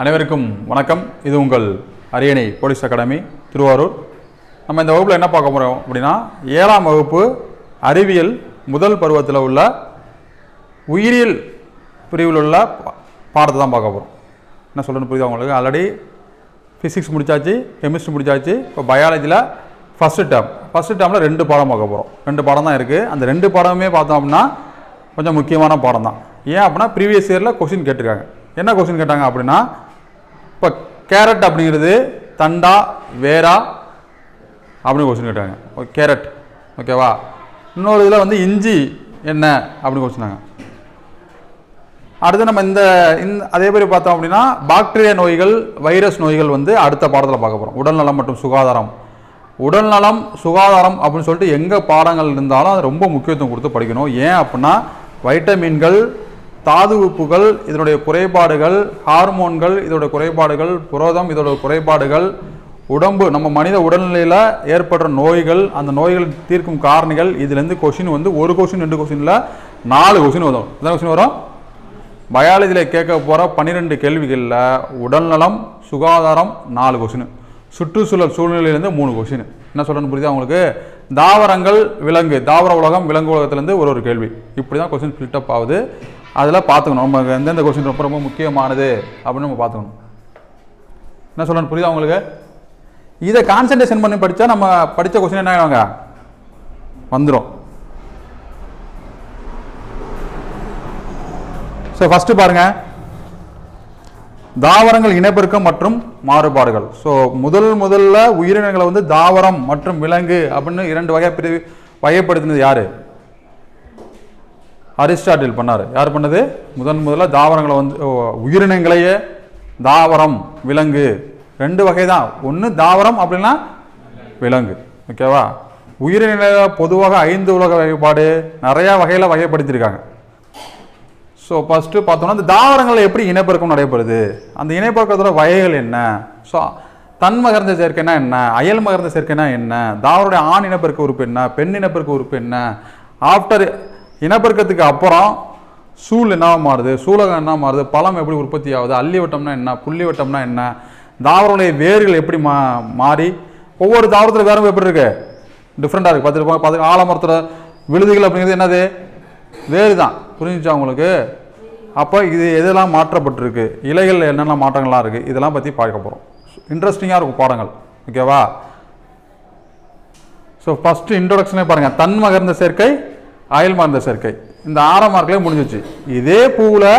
அனைவருக்கும் வணக்கம். இது உங்கள் அரியணை போலீஸ் அகாடமி திருவாரூர். நம்ம இந்த வகுப்பில் என்ன பார்க்க போகிறோம் அப்படின்னா, 7ஆம் வகுப்பு அறிவியல் முதல் பருவத்தில் உள்ள உயிரியல் பிரிவில் உள்ள பாடத்தை தான் பார்க்க போகிறோம். என்ன சொல்கிறேன்னு புரியுது உங்களுக்கு? ஆல்ரெடி ஃபிசிக்ஸ் முடித்தாச்சு, கெமிஸ்ட்ரி முடித்தாச்சு. இப்போ பயாலஜியில் ஃபஸ்ட்டு டேர்மில் 2 பாடம் பார்க்க போகிறோம். 2 பாடம் தான் இருக்குது. அந்த 2 பாடமே பார்த்தோம் அப்படின்னா கொஞ்சம் முக்கியமான பாடம் தான். ஏன் அப்படின்னா ப்ரீவியஸ் இயரில் கொஸ்டின் கேட்டிருக்காங்க. என்ன கொஸ்டின் கேட்டாங்க அப்படின்னா, இப்போ கேரட் அப்படிங்கிறது தண்டா வேரா அப்படின்னு கொஸ்டின் கேட்டாங்க. கேரட் ஓகேவா. இன்னொரு இதில் வந்து இஞ்சி என்ன அப்படின்னு கொஸ்டினாங்க. அடுத்து நம்ம இந்த அதே மாதிரி பார்த்தோம் அப்படின்னா பாக்டீரியா நோய்கள், வைரஸ் நோய்கள் வந்து அடுத்த பாடத்தில் பார்க்க போகிறோம். உடல்நலம் மற்றும் சுகாதாரம். உடல்நலம் சுகாதாரம் அப்படின்னு சொல்லிட்டு எங்கே பாடங்கள் இருந்தாலும் அது ரொம்ப முக்கியத்துவம் கொடுத்து படிக்கணும். ஏன் அப்படின்னா வைட்டமின்கள், தாது உப்புகள் இதனுடைய குறைபாடுகள், ஹார்மோன்கள் இதோட குறைபாடுகள், புரதம் இதோட குறைபாடுகள், உடம்பு நம்ம மனித உடல்நிலையில் ஏற்படுற நோய்கள், அந்த நோய்கள் தீர்க்கும் காரணிகள், இதுலேருந்து கொஸ்டின் வந்து 1 கொஸ்டின் 2 கொஸ்டினில் 4 கொஸ்டின் வரும். எத்தனை கொஸ்டின் வரும்? பயாலஜியில் கேட்க போகிற 12 கேள்விகளில் உடல்நலம் சுகாதாரம் 4 கொஸ்டின், சுற்றுச்சூழல் சூழ்நிலையிலேருந்து 3 கொஸ்டின். என்ன சொல்கிறேன்னு புரியுதா உங்களுக்கு? தாவரங்கள் விலங்கு, தாவர உலகம் விலங்கு உலகத்துலேருந்து ஒரு கேள்வி. இப்படி தான் கொஸ்டின் ஃபில்டப் ஆகுது. அதில் பார்த்துக்கணும் நம்ம எந்தெந்த கொஸ்டின் ரொம்ப ரொம்ப முக்கியமானது அப்படின்னு நம்ம பார்த்துக்கணும். என்ன சொல்லணும் புரியுதா உங்களுக்கு? இதை கான்சன்ட்ரேஷன் பண்ணி படித்தா நம்ம படித்த கொஸ்டின் என்ன ஆகிடுவாங்க வந்துடும். ஸோ ஃபஸ்ட்டு பாருங்கள், தாவரங்கள் இனப்பெருக்கம் மற்றும் மாறுபாடுகள். ஸோ முதல்ல உயிரினங்களை வந்து தாவரம் மற்றும் விலங்கு அப்படின்னு 2 வகைப்படுத்தினது யார்? அரிஸ்டாட்டில் பண்ணார். யார் பண்ணது? முதல்ல தாவரங்களை வந்து உயிரினங்களையே தாவரம் விலங்கு 2 வகை தான். ஒன்று தாவரம் அப்படின்னா விலங்கு. ஓகேவா. உயிரினங்களை பொதுவாக 5 உலக வகைப்பாடு நிறையா வகையில் வகைப்படுத்தியிருக்காங்க. ஸோ ஃபஸ்ட்டு பார்த்தோம்னா இந்த தாவரங்களில் எப்படி இனப்பெருக்கம் நடைபெறுது, அந்த இனப்பெருக்கத்தோட வகைகள் என்ன, ஸோ தன்மகர்ந்த சேர்க்கைனா என்ன, அயல் மகர்ந்த சேர்க்கைனா என்ன, தாவருடைய ஆண் இனப்பெருக்க உறுப்பு என்ன, பெண் இனப்பெருக்க உறுப்பு என்ன, ஆஃப்டர் இனப்பெருக்கத்துக்கு அப்புறம் சூழ் என்ன மாறுது, சூலகம் என்ன மாறுது, பழம் எப்படி உற்பத்தி ஆகுது, அள்ளி வட்டம்னா என்ன, புள்ளி வட்டம்னா என்ன, தாவரங்களுடைய வேர்கள் எப்படி மாறி ஒவ்வொரு தாவரத்தில் வேறு எப்படி இருக்கு, டிஃப்ரெண்டாக இருக்குது. பார்த்து ஆலமரத்தில் விழுதுகள் அப்படிங்கிறது என்னது? வேறு தான். புரிஞ்சிச்சா உங்களுக்கு? அப்போ இது எதெல்லாம் மாற்றப்பட்டிருக்கு, இலைகள் என்னென்ன மாற்றங்கள்லாம் இருக்குது, இதெல்லாம் பற்றி பார்க்க போகிறோம். இன்ட்ரெஸ்டிங்காக இருக்கும் பாடங்கள். ஓகேவா. ஸோ ஃபஸ்ட்டு இன்ட்ரோடக்ஷனே பாருங்கள். தன்மகர்ந்த சேர்க்கை, அயல் மகர்ந்த சேர்க்கை. இந்த 6ஆம் மார்க்லேயே முடிஞ்சிச்சு. இதே பூவில்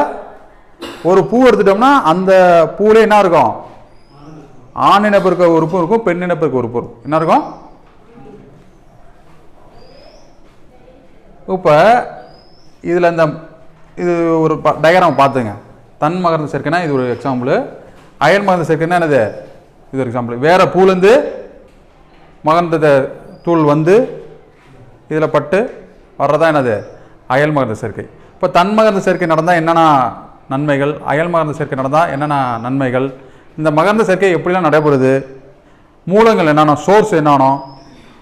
ஒரு பூ எடுத்துட்டோம்னா அந்த பூவிலே என்ன இருக்கும்? ஆண் இனப்பெருக்க உறுப்பு இருக்கும், பெண் இனப்பெருக்க உறுப்பு இருக்கும். என்ன இருக்கும்? இப்போ இதில் இது ஒரு டயக்ராம் பார்த்துங்க. தன் மகர்ந்த சேர்க்கைனா இது ஒரு எக்ஸாம்பிள். அயல் மகர்ந்த சேர்க்கைனா என்னது? இது ஒரு எக்ஸாம்பிள். வேறு பூலேருந்து மகர்ந்த தூள் வந்து இதில் பட்டு வர்றதா என்னது? அயல் மகர்ந்த சேர்க்கை. இப்போ தன் மகர்ந்த சேர்க்கை நடந்தால் என்னென்ன நன்மைகள், அயல் மகர்ந்த சேர்க்கை நடந்தால் என்னென்ன நன்மைகள், இந்த மகர்ந்த சேர்க்கை எப்படிலாம் நடைபெறுது, மூலங்கள் என்னென்ன, சோர்ஸ் என்னன்னோ.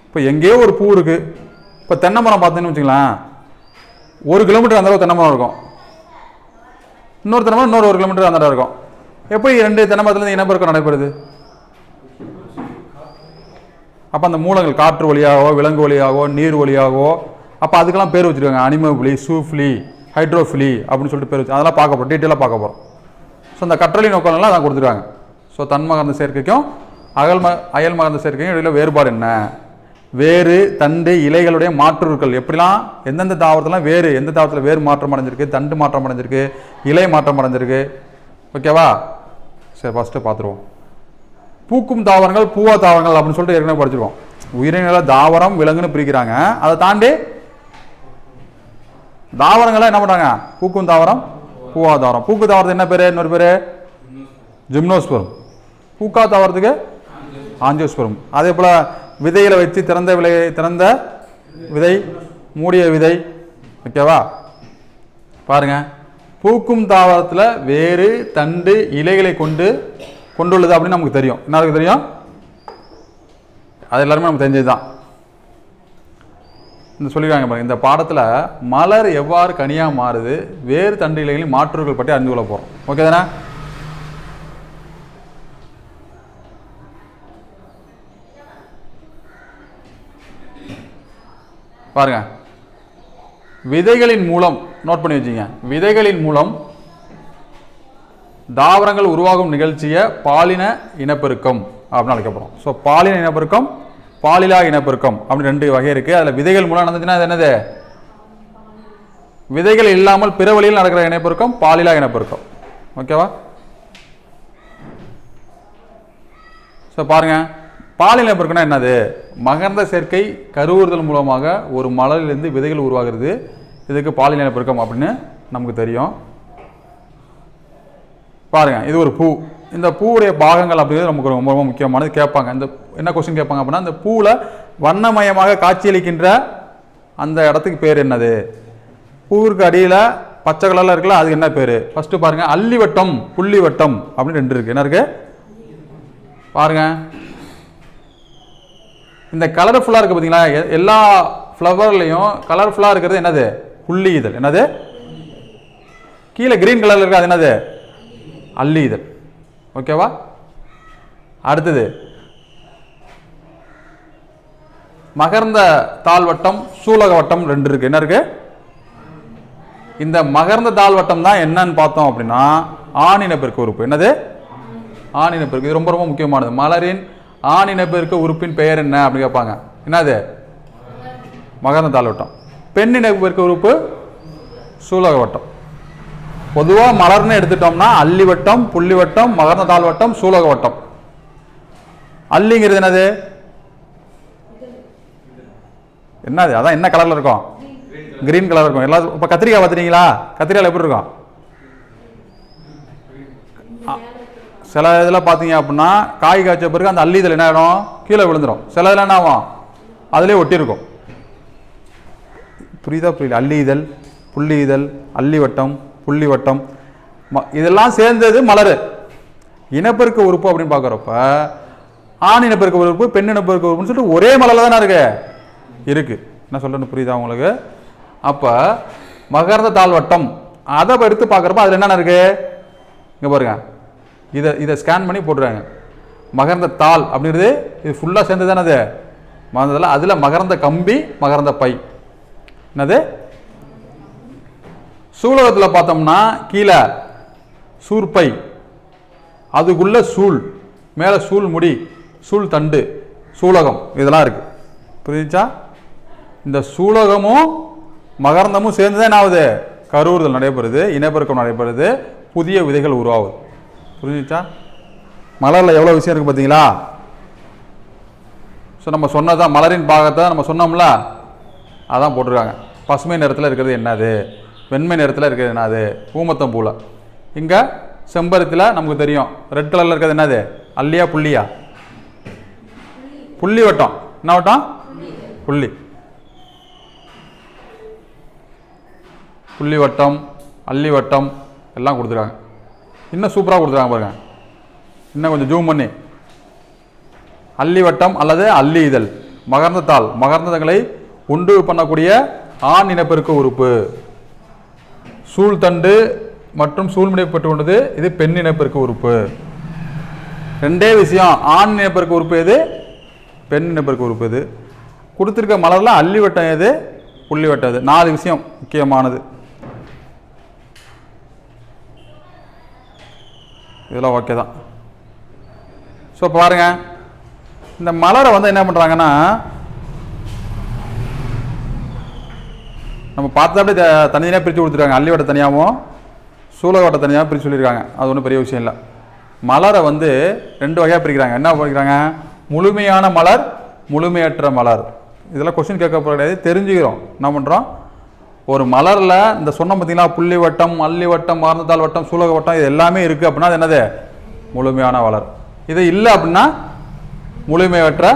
இப்போ எங்கேயோ ஒரு பூ இருக்குது. இப்போ தென்னை மரம் பார்த்தீங்கன்னு வச்சுங்களேன், 1 கிலோமீட்டர் அந்த அளவு தென்னை மரம் இருக்கும், இன்னொரு தென்னை மரம் இன்னொரு 1 கிலோமீட்டர் அந்த இடம் இருக்கும். எப்படி 2 தென்னை மரத்துலேருந்து இனப்பெருக்கம் நடைபெறுது? அப்போ அந்த மூலங்கள் காற்று வழியாகவோ விலங்கு வழியாகவோ நீர் வழியாகவோ, அப்போ அதுக்கெல்லாம் பேர் வச்சுருக்காங்க. அனிமோஃபிலி, சூஃப்லி, ஹைட்ரோஃபிலி அப்படின்னு சொல்லிட்டு பேர் வச்சு அதெல்லாம் பார்க்க போகிறோம், டீட்டெயிலாக பார்க்க போகிறோம். ஸோ இந்த கற்றலி நோக்கங்கள்லாம் அதான் கொடுத்துருக்காங்க. ஸோ தன்மகர்ந்த சேர்க்கைக்கும் அயல் மகர்ந்த சேர்க்கைக்கும் இடையில் வேறுபாடு என்ன, வேறு தண்டு இலைகளுடைய மாற்றுகள் எப்படிலாம், எந்தெந்த தாவரத்துலாம் வேறு, எந்த தாவரத்தில் வேறு மாற்றம் அடைஞ்சிருக்கு, தண்டு மாற்றம் அடைஞ்சிருக்கு, இலை மாற்றம் அடைஞ்சிருக்கு. ஓகேவா. சரி ஃபஸ்ட்டு பார்த்துருவோம். பூக்கும் தாவரங்கள், பூவா தாவரங்கள் அப்படின்னு சொல்லிட்டு ஏற்கனவே படிச்சிருவோம். உயிரினங்களை தாவரம் விலங்குன்னு பிரிக்கிறாங்க. அதை தாண்டி தாவரங்களை என்ன பண்ணுறாங்க? பூக்கும் தாவரம், பூவா தாவரம். பூக்கு தாவரத்துக்கு என்ன பேர்? இன்னொரு பேர் ஜிம்னோஸ்பெர்ம். பூக்கா தாவரத்துக்கு ஆஞ்சியோஸ்பெர்ம். அதே போல் விதைகளை வச்சு திறந்த விதை, மூடிய விதை. ஓகேவா. பாருங்க, பூக்கும் தாவரத்தில் வேறு தண்டு இலைகளை கொண்டுள்ளது அப்படின்னு நமக்கு தெரியும். என்ன தெரியும்? அது எல்லாருமே நமக்கு தெரிஞ்சது தான். இந்த சொல்லியிருக்காங்க பாருங்க, இந்த பாடத்தில் மலர் எவ்வாறு கனியாக மாறுது, வேறு தண்டு இலைகளின் மாற்றுகள் பற்றி அறிந்து கொள்ள போகிறோம். ஓகே தானே? பாருங்க, விதைகளின் மூலம் நோட் பண்ணி வச்சுங்க, விதைகளின் மூலம் தாவரங்கள் உருவாகும் நிகழ்ச்சியை பாலின இனப்பெருக்கம் அப்படின்னு அழைக்கப்படுறோம். ஸோ பாலின இனப்பெருக்கம், பாலிலா இனப்பெருக்கம் அப்படின்னு 2 வகை இருக்கு. அதில் விதைகள் மூலம் நடந்துச்சுன்னா அது என்னது? விதைகள் இல்லாமல் பிற வழியில் நடக்கிற இனப்பெருக்கம் பாலிலா இனப்பெருக்கம். ஓகேவா? ஸோ பாருங்க, பாலின இனப்பெருக்கம்னா என்னது? மகரந்த சேர்க்கை கருவுறுதல் மூலமாக ஒரு மலரிலிருந்து விதைகள் உருவாகிறது. இதுக்கு பாலின இனப்பெருக்கம் அப்படின்னு நமக்கு தெரியும். பாருங்க, இது ஒரு பூ. இந்த பூவுடைய பாகங்கள் அப்படிங்கிறது நமக்கு ரொம்ப ரொம்ப முக்கியமானது. கேட்பாங்க, இந்த என்ன கொஸ்டின் கேட்பாங்க அப்படின்னா, இந்த பூவில் வண்ணமயமாக காட்சியளிக்கின்ற அந்த இடத்துக்கு பேர் என்னது? பூவிற்கு அடியில் பச்சை கலரில் இருக்குல்ல, அது என்ன பேர்? ஃபர்ஸ்ட் பாருங்க, அல்லிவட்டம், புள்ளிவட்டம் அப்படின்னு 2 இருக்கு. என்ன இருக்கு பாருங்க. இந்த கலர்ஃபுல்லாக இருக்கு பார்த்தீங்களா, எல்லா ஃப்ளவர்லையும் கலர்ஃபுல்லாக இருக்கிறது என்னது? புள்ளி இதழ். என்னது? கீழே கிரீன் கலர்ல இருக்கு, அது என்னது? அல்லி இதழ். ஓகேவா? அடுத்தது மகர்ந்த தாழ்வட்டம், சூலக வட்டம் 2 இருக்கு. என்ன இருக்கு? இந்த மகர்ந்த தாழ்வட்டம் தான் என்னன்னு பார்த்தோம் அப்படின்னா ஆணினப்பெருக்க உறுப்பு. என்னது? ஆணினப்பெருக்கு. இது ரொம்ப ரொம்ப முக்கியமானது. மலரின் ஆணினப்பெருக்க உறுப்பின் பெயர் என்ன அப்படின்னு கேட்பாங்க. என்னது? மகர்ந்த தாழ்வட்டம். பெண்ணினப்பெருக்க உறுப்பு சூலக வட்டம். பொதுவாக மலர்னு எடுத்துட்டோம்னா அல்லிவட்டம், புள்ளிவட்டம், மகர்ந்த தாழ்வட்டம், சூலக வட்டம். அல்லிங்கிறது என்னது? என்னது? அதான் என்ன கலர்ல இருக்கும்? கிரீன் கலர் இருக்கும். எல்லாரும் இப்போ கத்திரிக்காய் பார்த்துட்டீங்களா? கத்திரிக்காய் எப்படி இருக்கும்? சில இதில் பார்த்தீங்க அப்படின்னா காய் காய்ச்ச பிறகு அந்த அல்லி இதழ் என்ன ஆகிடும்? கீழே விழுந்துடும். சில இதில் என்ன ஆகும்? அதிலே ஒட்டியிருக்கும். புரியுதா? புரியல? அல்லி இதழ், புள்ளி இதழ், அல்லிவட்டம், புள்ளிவட்டம், இதெல்லாம் சேர்ந்தது மலர். இனப்பெருக்க உறுப்பு அப்படின்னு பார்க்குறப்ப ஆண் இனப்பெருக்க உறுப்பு, பெண் இனப்பெருக்க உறுப்புன்னு சொல்லிட்டு ஒரே மலரில் தானே இருக்கு. என்ன சொல்றேன்னு புரியுதா உங்களுக்கு? அப்போ மகர்ந்த தாழ்வட்டம் அதை எடுத்து பார்க்குறப்ப அதில் என்னென்ன இருக்கு? இங்கே பாருங்க, இதை ஸ்கேன் பண்ணி போட்டுருவாங்க. மகர்ந்த தாள் அப்படிங்கிறது இது ஃபுல்லாக சேர்ந்து தானே அது மகர்ந்ததில். அதில் மகர்ந்த கம்பி, மகர்ந்த பை. என்னது? சூலகத்தில் பார்த்தோம்னா கீழே சூர்பை, அதுக்குள்ள சூள், மேலே சூள் முடி, சூள் தண்டு, சூலகம், இதெல்லாம் இருக்கு. புரிஞ்சுச்சா? இந்த சூலகமும் மகர்ந்தமும் சேர்ந்து தான் என்ன ஆகுது? கருவுறுதல் நடைபெறுது, இனப்பெருக்கம் நடைபெறுது, புதிய விதைகள் உருவாகுது. புரிஞ்சுச்சா? மலரில் எவ்வளோ விஷயம் இருக்குது பார்த்தீங்களா? ஸோ நம்ம சொன்னதான் மலரின் பாகத்தை நம்ம சொன்னோம்ல, அதான் போட்டிருக்காங்க. பசுமை நிறத்தில் இருக்கிறது என்னது? வெண்மை நிறத்தில் இருக்கிறது என்னது? ஊமத்தம் பூவில். இங்கே செம்பருத்தியில் நமக்கு தெரியும் ரெட் கலரில் இருக்கிறது என்னது? அல்லியா புள்ளியா? புள்ளி வட்டம். என்ன வட்டம்? புள்ளி. புள்ளி வட்டம், அல்லி வட்டம் எல்லாம் கொடுத்துருக்காங்க. இன்னும் சூப்பராக கொடுத்துருக்காங்க பாருங்க. இன்னும் கொஞ்சம் ஜூம் பண்ணி, அல்லி வட்டம் அல்லது அல்லி இதழ், மகர்ந்த தாள், மகர்ந்தங்களை உண்டு பண்ணக்கூடிய ஆண் இனப்பெருக்க உறுப்பு. சூழ்தண்டு மற்றும் சூழ்முனைப்பட்டு கொண்டது இது பெண் இனப்பெருக்க உறுப்பு. 2 விஷயம். ஆண் இனப்பெருக்க உறுப்பு எது? பெண் இனப்பெருக்க உறுப்பு எது? கொடுத்துருக்க மலர்ல அல்லி வட்டம் எது? புள்ளி வட்டம் எது? 4 விஷயம் முக்கியமானது. இதெல்லாம் ஓகே தான். ஸோ பாருங்க, இந்த மலரை என்ன பண்ணுறாங்கன்னா நம்ம பார்த்து அப்படியே தனித்தனியாக பிரித்து கொடுத்துருக்காங்க. அல்லி வட்டை தனியாகவும் சூலக வட்டை தனியாகவும் பிரித்து சொல்லியிருக்காங்க. அது ஒன்றும் பெரிய விஷயம் இல்லை. மலரை 2 வகையாக பிரிக்கிறாங்க. என்ன பிரிக்கிறாங்க? முழுமையான மலர், முழுமையற்ற மலர். இதெல்லாம் கொஸ்டின் கேட்க கிடையாது, தெரிஞ்சுக்கிறோம். என்ன பண்ணுறோம்? ஒரு மலரில் இந்த சொன்ன பார்த்தீங்களா, புள்ளி வட்டம், அல்லி வட்டம், மகர்ந்ததாள் வட்டம், சூலக வட்டம், இது எல்லாமே இருக்குது அப்படின்னா அது என்னது? முழுமையான மலர். இது இல்லை அப்படின்னா முழுமையற்ற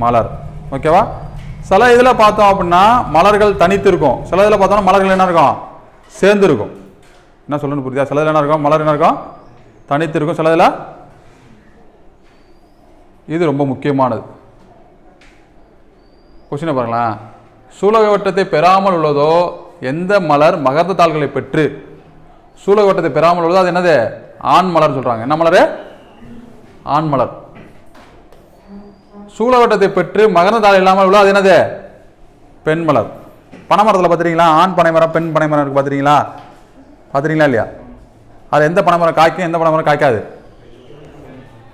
மலர். ஓகேவா? சில இதில் பார்த்தோம் அப்படின்னா மலர்கள் தனித்து இருக்கும். சில இதில் பார்த்தோம்னா மலர்கள் என்ன இருக்கும்? சேர்ந்து இருக்கும். என்ன சொல்லணும்னு புரியுதா? சில இதில் என்ன இருக்கும்? மலர் என்ன இருக்கும்? தனித்து இருக்கும். சில இதில் இது ரொம்ப முக்கியமானது. கொஸ்டினை பாருங்களேன். சூலக வட்டத்தை பெறாமல் உள்ளதோ எந்த மலர் மகர்ந்த தாள்களை பெற்று சூலக வட்டத்தை பெறாமல் உள்ளதோ அது என்னது? ஆண் மலர் சொல்றாங்க. என்ன மலர்? ஆண் மலர். சூலக வட்டத்தை பெற்று மகர்ந்த தாள் இல்லாமல் உள்ளதோ அது என்னது? பெண் மலர். பனைமரத்தில் பார்த்துறீங்களா? ஆண் பனைமரம், பெண் பனைமரம் இருக்குது பார்த்துறீங்களா? பார்த்துறீங்களா இல்லையா? அது எந்த பனைமரம் காய்க்கும், எந்த பனைமரம் காய்க்காது?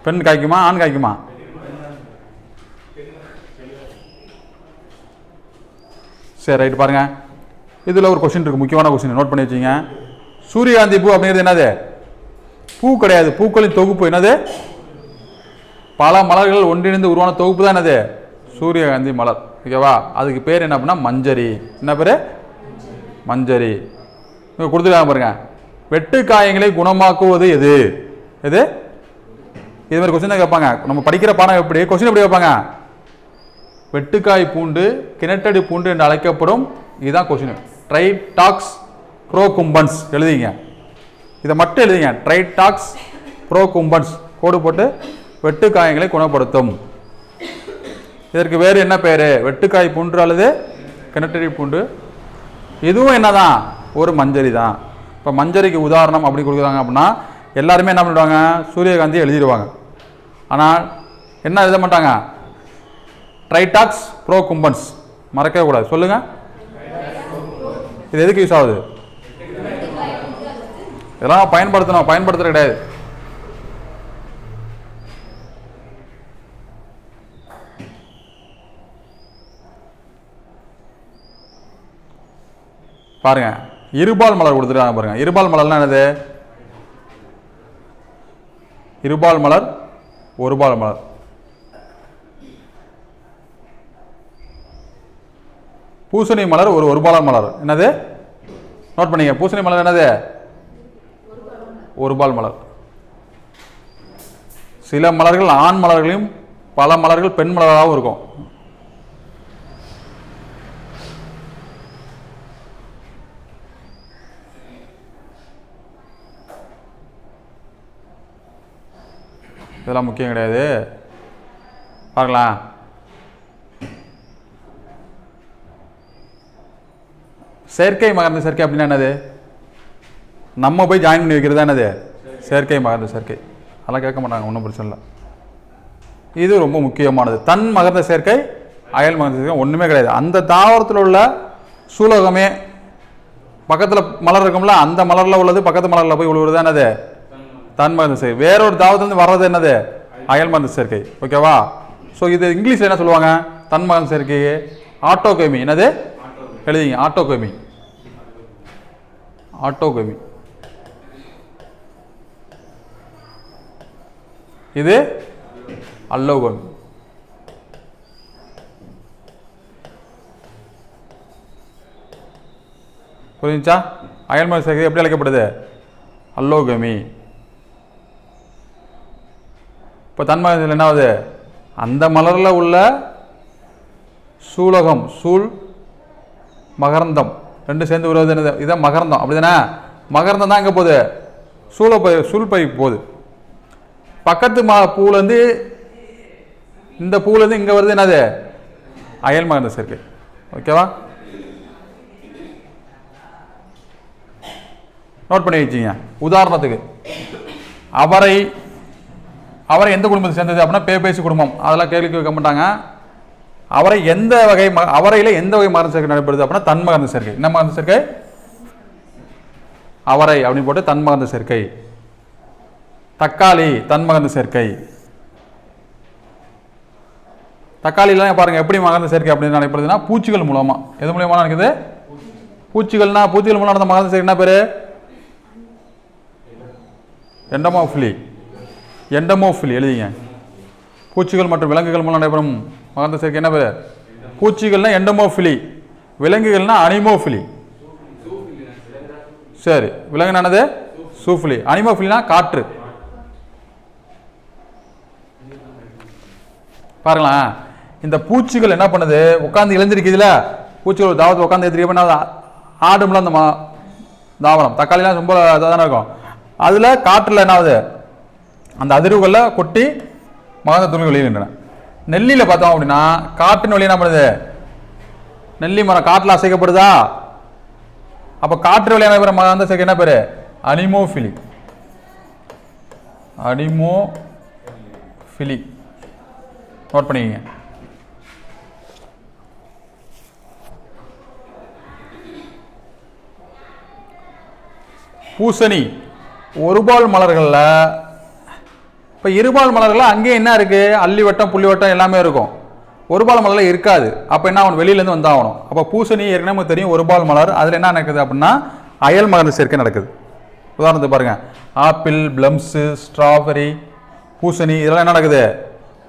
பெண் காய்க்குமா, ஆண் காய்க்குமா? சரி, ரைட்டு. பாருங்க, இதில் ஒரு கொஸ்டின் இருக்குது, முக்கியமான கொஸ்டின், நோட் பண்ணி வச்சுங்க. சூரியகாந்தி பூ அப்படிங்கிறது என்னது? பூ கிடையாது, பூக்களின் தொகுப்பு. என்னது? பல மலர்கள் ஒன்றிணைந்து உருவான தொகுப்பு தான் என்னது? சூரியகாந்தி மலர். ஓகேவா? அதுக்கு பேர் என்ன அப்படின்னா மஞ்சரி. என்ன பேர்? மஞ்சரி. இங்கே கொடுத்துருக்காங்க பாருங்க. வெட்டு காயங்களை குணமாக்குவது எது? எது? இது மாதிரி கொஸ்டின் தான் கேட்பாங்க. நம்ம படிக்கிற பாடம் எப்படி கொஸ்டின் எப்படி வைப்பாங்க? வெட்டுக்காய் பூண்டு, கிணட்டடி பூண்டு என்று அழைக்கப்படும். இதுதான் கொஸ்டின். ட்ரைடாக்ஸ் ப்ரோகும்பன்ஸ் எழுதிங்க. இதை மட்டும் எழுதிங்க. ட்ரைடாக்ஸ் ப்ரோகும்பன்ஸ் கோடு போட்டு வெட்டுக்காயங்களை குணப்படுத்தும். இதற்கு வேறு என்ன பேர்? வெட்டுக்காய் பூண்டு அல்லது கிணட்டடி பூண்டு. இதுவும் என்னதான்? ஒரு மஞ்சரி தான். இப்போ மஞ்சரிக்கு உதாரணம் அப்படி கொடுக்குறாங்க அப்படின்னா எல்லாருமே என்ன பண்ணிடுவாங்க? சூரியகாந்தி எழுதிடுவாங்க. ஆனால் என்ன எழுத மாட்டாங்க? ட்ரைடாக்ஸ் ப்ரோகும்பன்ஸ் மறக்கவே கூடாது. சொல்லுங்க, இது எதுக்கு யூஸ் ஆகுது? இதெல்லாம் பயன்படுத்தணும், பயன்படுத்துறது கிடையாது. பாருங்க, இருபால் மலர் கொடுத்துருக்காங்க பாருங்க. இருபால் மலர்னா என்னது? இருபால் மலர், ஒருபால் மலர். பூசணி மலர் ஒரு ஒருபால் மலர். என்னது? நோட் பண்ணீங்க. பூசணி மலர் என்னது? ஒருபால் மலர். சில மலர்கள் ஆண் மலர்களையும் பல மலர்கள் பெண் மலராகவும் இருக்கும். இதெல்லாம் முக்கியம் கிடையாது. பார்க்கலாம். செயற்கை மகரந்த சேர்க்கை அப்படின்னா என்னது? நம்ம போய் ஜாயின் பண்ணி வைக்கிறது என்னது? செயற்கை மகரந்த சேர்க்கை. அதெல்லாம் கேட்க மாட்டாங்க, ஒன்றும் பிரச்சனை இல்லை. இது ரொம்ப முக்கியமானது. தன் மகரந்த சேர்க்கை, அயல் மகரந்த சேர்க்கை ஒன்றுமே கிடையாது. அந்த தாவரத்தில் உள்ள சூலகமே பக்கத்தில் மலர் இருக்கும்ல, அந்த மலரில் உள்ளது பக்கத்து மலரில் போய் விழுவுறது என்னது? தன் மகரந்த சேர்க்கை. வேறொரு தாவரத்துலேருந்து வர்றது என்னது? அயல் மகரந்த சேர்க்கை. ஓகேவா? ஸோ இது இங்கிலீஷில் என்ன சொல்லுவாங்க? தன் மகரந்த சேர்க்கையே ஆட்டோகேமி. என்னது? எழுதிங்க. ஆட்டோகேமி. ஆட்டோகேமி. இது அல்லோகேமி. புரிஞ்சுச்சா? அயல்மகரந்த சேர்க்கை எப்படி அழைக்கப்படுது? அல்லோகேமி. இப்போ தன்மகரந்தத்தில் என்ன ஆகுது? அந்த மலரில் உள்ள சூலகம், சூழ் மகரந்தம் ரெண்டு சேர்ந்து வருவது என்னது? இதுதான் மகரந்தம். அப்படி தானே? மகரந்தம் தான் எங்கே போகுது? சூழ்பை போகுது. பக்கத்து பூலேருந்து இந்த பூலேருந்து இங்கே வருது என்னது? அயல் மகரந்த சேர்க்கை. ஓகேவா? நோட் பண்ணி வச்சிங்க. உதாரணத்துக்கு அவரை, அவரை எந்த குடும்பத்தை சேர்ந்தது அப்படின்னா பேபேசி குடும்பம். அதெல்லாம் கேள்வி கேட்க மாட்டாங்க. அவரை எந்த வகை, அவரையில் எந்த வகை மகரந்த சேர்க்கை நடைபெறுது அப்படின்னா தன் மகரந்த சேர்க்கை. என்ன மகரந்த சேர்க்கை? அவரை அப்படின்னு போட்டு தன் மகரந்த சேர்க்கை. தக்காளி தன் மகரந்த சேர்க்கை. தக்காளிலாம் பாருங்க எப்படி மகரந்த சேர்க்கை அப்படின்னு நடைபெறுதுன்னா பூச்சிகள் மூலமா. எது மூலமா நடக்குது? பூச்சிகள்னா பூச்சிகள் மூலம் நடந்த மகரந்த சேர்க்கை என்ன பேரு? எண்டமோஃபிலி. எண்டமோஃபிலி எழுதிங்க. பூச்சிகள் மற்றும் விலங்குகள் மூலம் நடைபெறும் மகரந்த சேர்க்கை என்ன பேரு? பூச்சிகள்னா எண்டமோஃபிலி, விலங்குகள்னா அனிமோஃபிலி. சரி, விலங்குனானது சூஃபிலி, அனிமோஃபிலினா காற்று. பாருங்களேன், இந்த பூச்சிகள் என்ன பண்ணுது? உட்காந்து இழந்திருக்குதுல, பூச்சிகள் தாவரத்தை உட்காந்து எழுந்திருக்க ஆடும்ல அந்த தாவரம். தக்காளிலாம் ரொம்ப இதாக தானே இருக்கும். அதில் காற்றில் என்ன ஆகுது? அந்த அதிர்வுகளில் கொட்டி மகரந்த துணிகள் வெளியிடுகின்றன. நெல்லியில் பார்த்தோம் அப்படின்னா காற்றின் வழி என்ன பண்ணுது? நெல்லி மரம் காற்றில் அசைக்கப்படுதா? அப்போ காற்று வழியான மகரந்த சேர்க்கை என்ன பேரு? அனிமோஃபிலி. அனிமோஃபிலி. நோட் பண்ணிக்கங்க. பூசணி, ஒருபால் மலர்களில் இப்போ இருபால் மலர்கள் அங்கேயே என்ன இருக்குது, அல்லி வட்டம் புள்ளி வட்டம் எல்லாமே இருக்கும். ஒருபால் மலரில் இருக்காது. அப்போ என்ன அவன் வெளியிலேருந்து வந்தாகணும். அப்போ பூசணி ஏற்கனவே நமக்கு தெரியும் ஒருபால் மலர். அதில் என்ன நடக்குது அப்படின்னா அயல் மகரந்த சேர்க்கை நடக்குது. உதாரணத்துக்கு பாருங்கள், ஆப்பிள், பிளம்ஸு, ஸ்ட்ராபெரி, பூசணி இதெல்லாம் என்ன நடக்குது,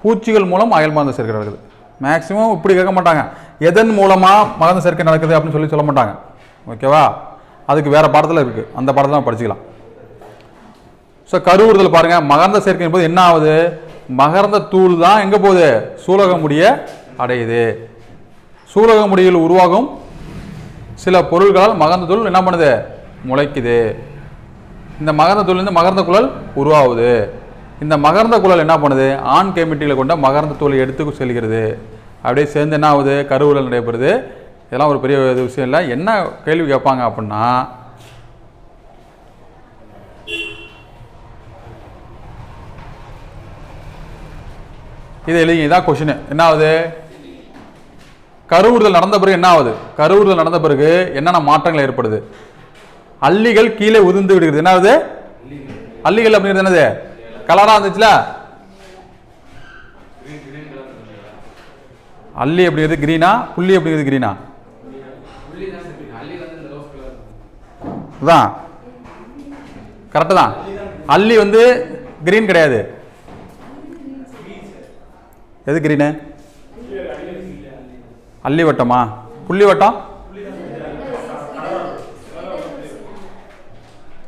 பூச்சிகள் மூலம் அயல் மகரந்த சேர்க்கை நடக்குது. மேக்ஸிமம் இப்படி கேட்க மாட்டாங்க, எதன் மூலமாக மகரந்த சேர்க்கை நடக்குது அப்படின்னு சொல்ல மாட்டாங்க. ஓகேவா, அதுக்கு வேறு பாடத்தில் இருக்குது, அந்த பாடத்தில் நம்ம படிச்சுக்கலாம். ஸோ கருவுறுதல் பாருங்கள், மகரந்த சேர்க்கை என்பது என்ன ஆகுது, மகரந்த தூள் தான் எங்கே போகுது, சூலக முடிய அடையுது. சூலக முடியில் உருவாகும் சில பொருள்களால் மகரந்த தூள் என்ன பண்ணுது, முளைக்குது. இந்த மகரந்த தூள்லேருந்து மகரந்த குழல் உருவாகுது. இந்த மகரந்த குழல் என்ன பண்ணுது, ஆண் கேமிட்டிகளை கொண்ட மகரந்த தூளை எடுத்து செல்கிறது. அப்படியே சேர்ந்து என்ன ஆகுது, கருவுறுதல் நடைபெறுது. இதெல்லாம் ஒரு பெரிய விஷயம் இல்லை. என்ன கேள்வி கேட்பாங்க அப்படின்னா, இது எழுதிங்க, இதான் கொஸ்டின். என்ன ஆகுது, கருவுறுதல் நடந்த பிறகு என்ன ஆகுது, கருவுறுதல் நடந்த பிறகு என்னென்ன மாற்றங்கள் ஏற்படுது, அல்லிகள் கீழே உதிர்ந்து விடுகிறது. என்ன ஆகுது, அல்லிகள் அப்படிங்கிறது என்னது, கலராக இருந்துச்சுல, அல்லி அப்படிங்கிறது கிரீனா, புள்ளி அப்படிங்கிறது கிரீனா, தான் கரெக்டு தான். அல்லி வந்து கிரீன் கிடையாது. எது கிரீனு, அல்லி வட்டமா, புள்ளி வட்டம்.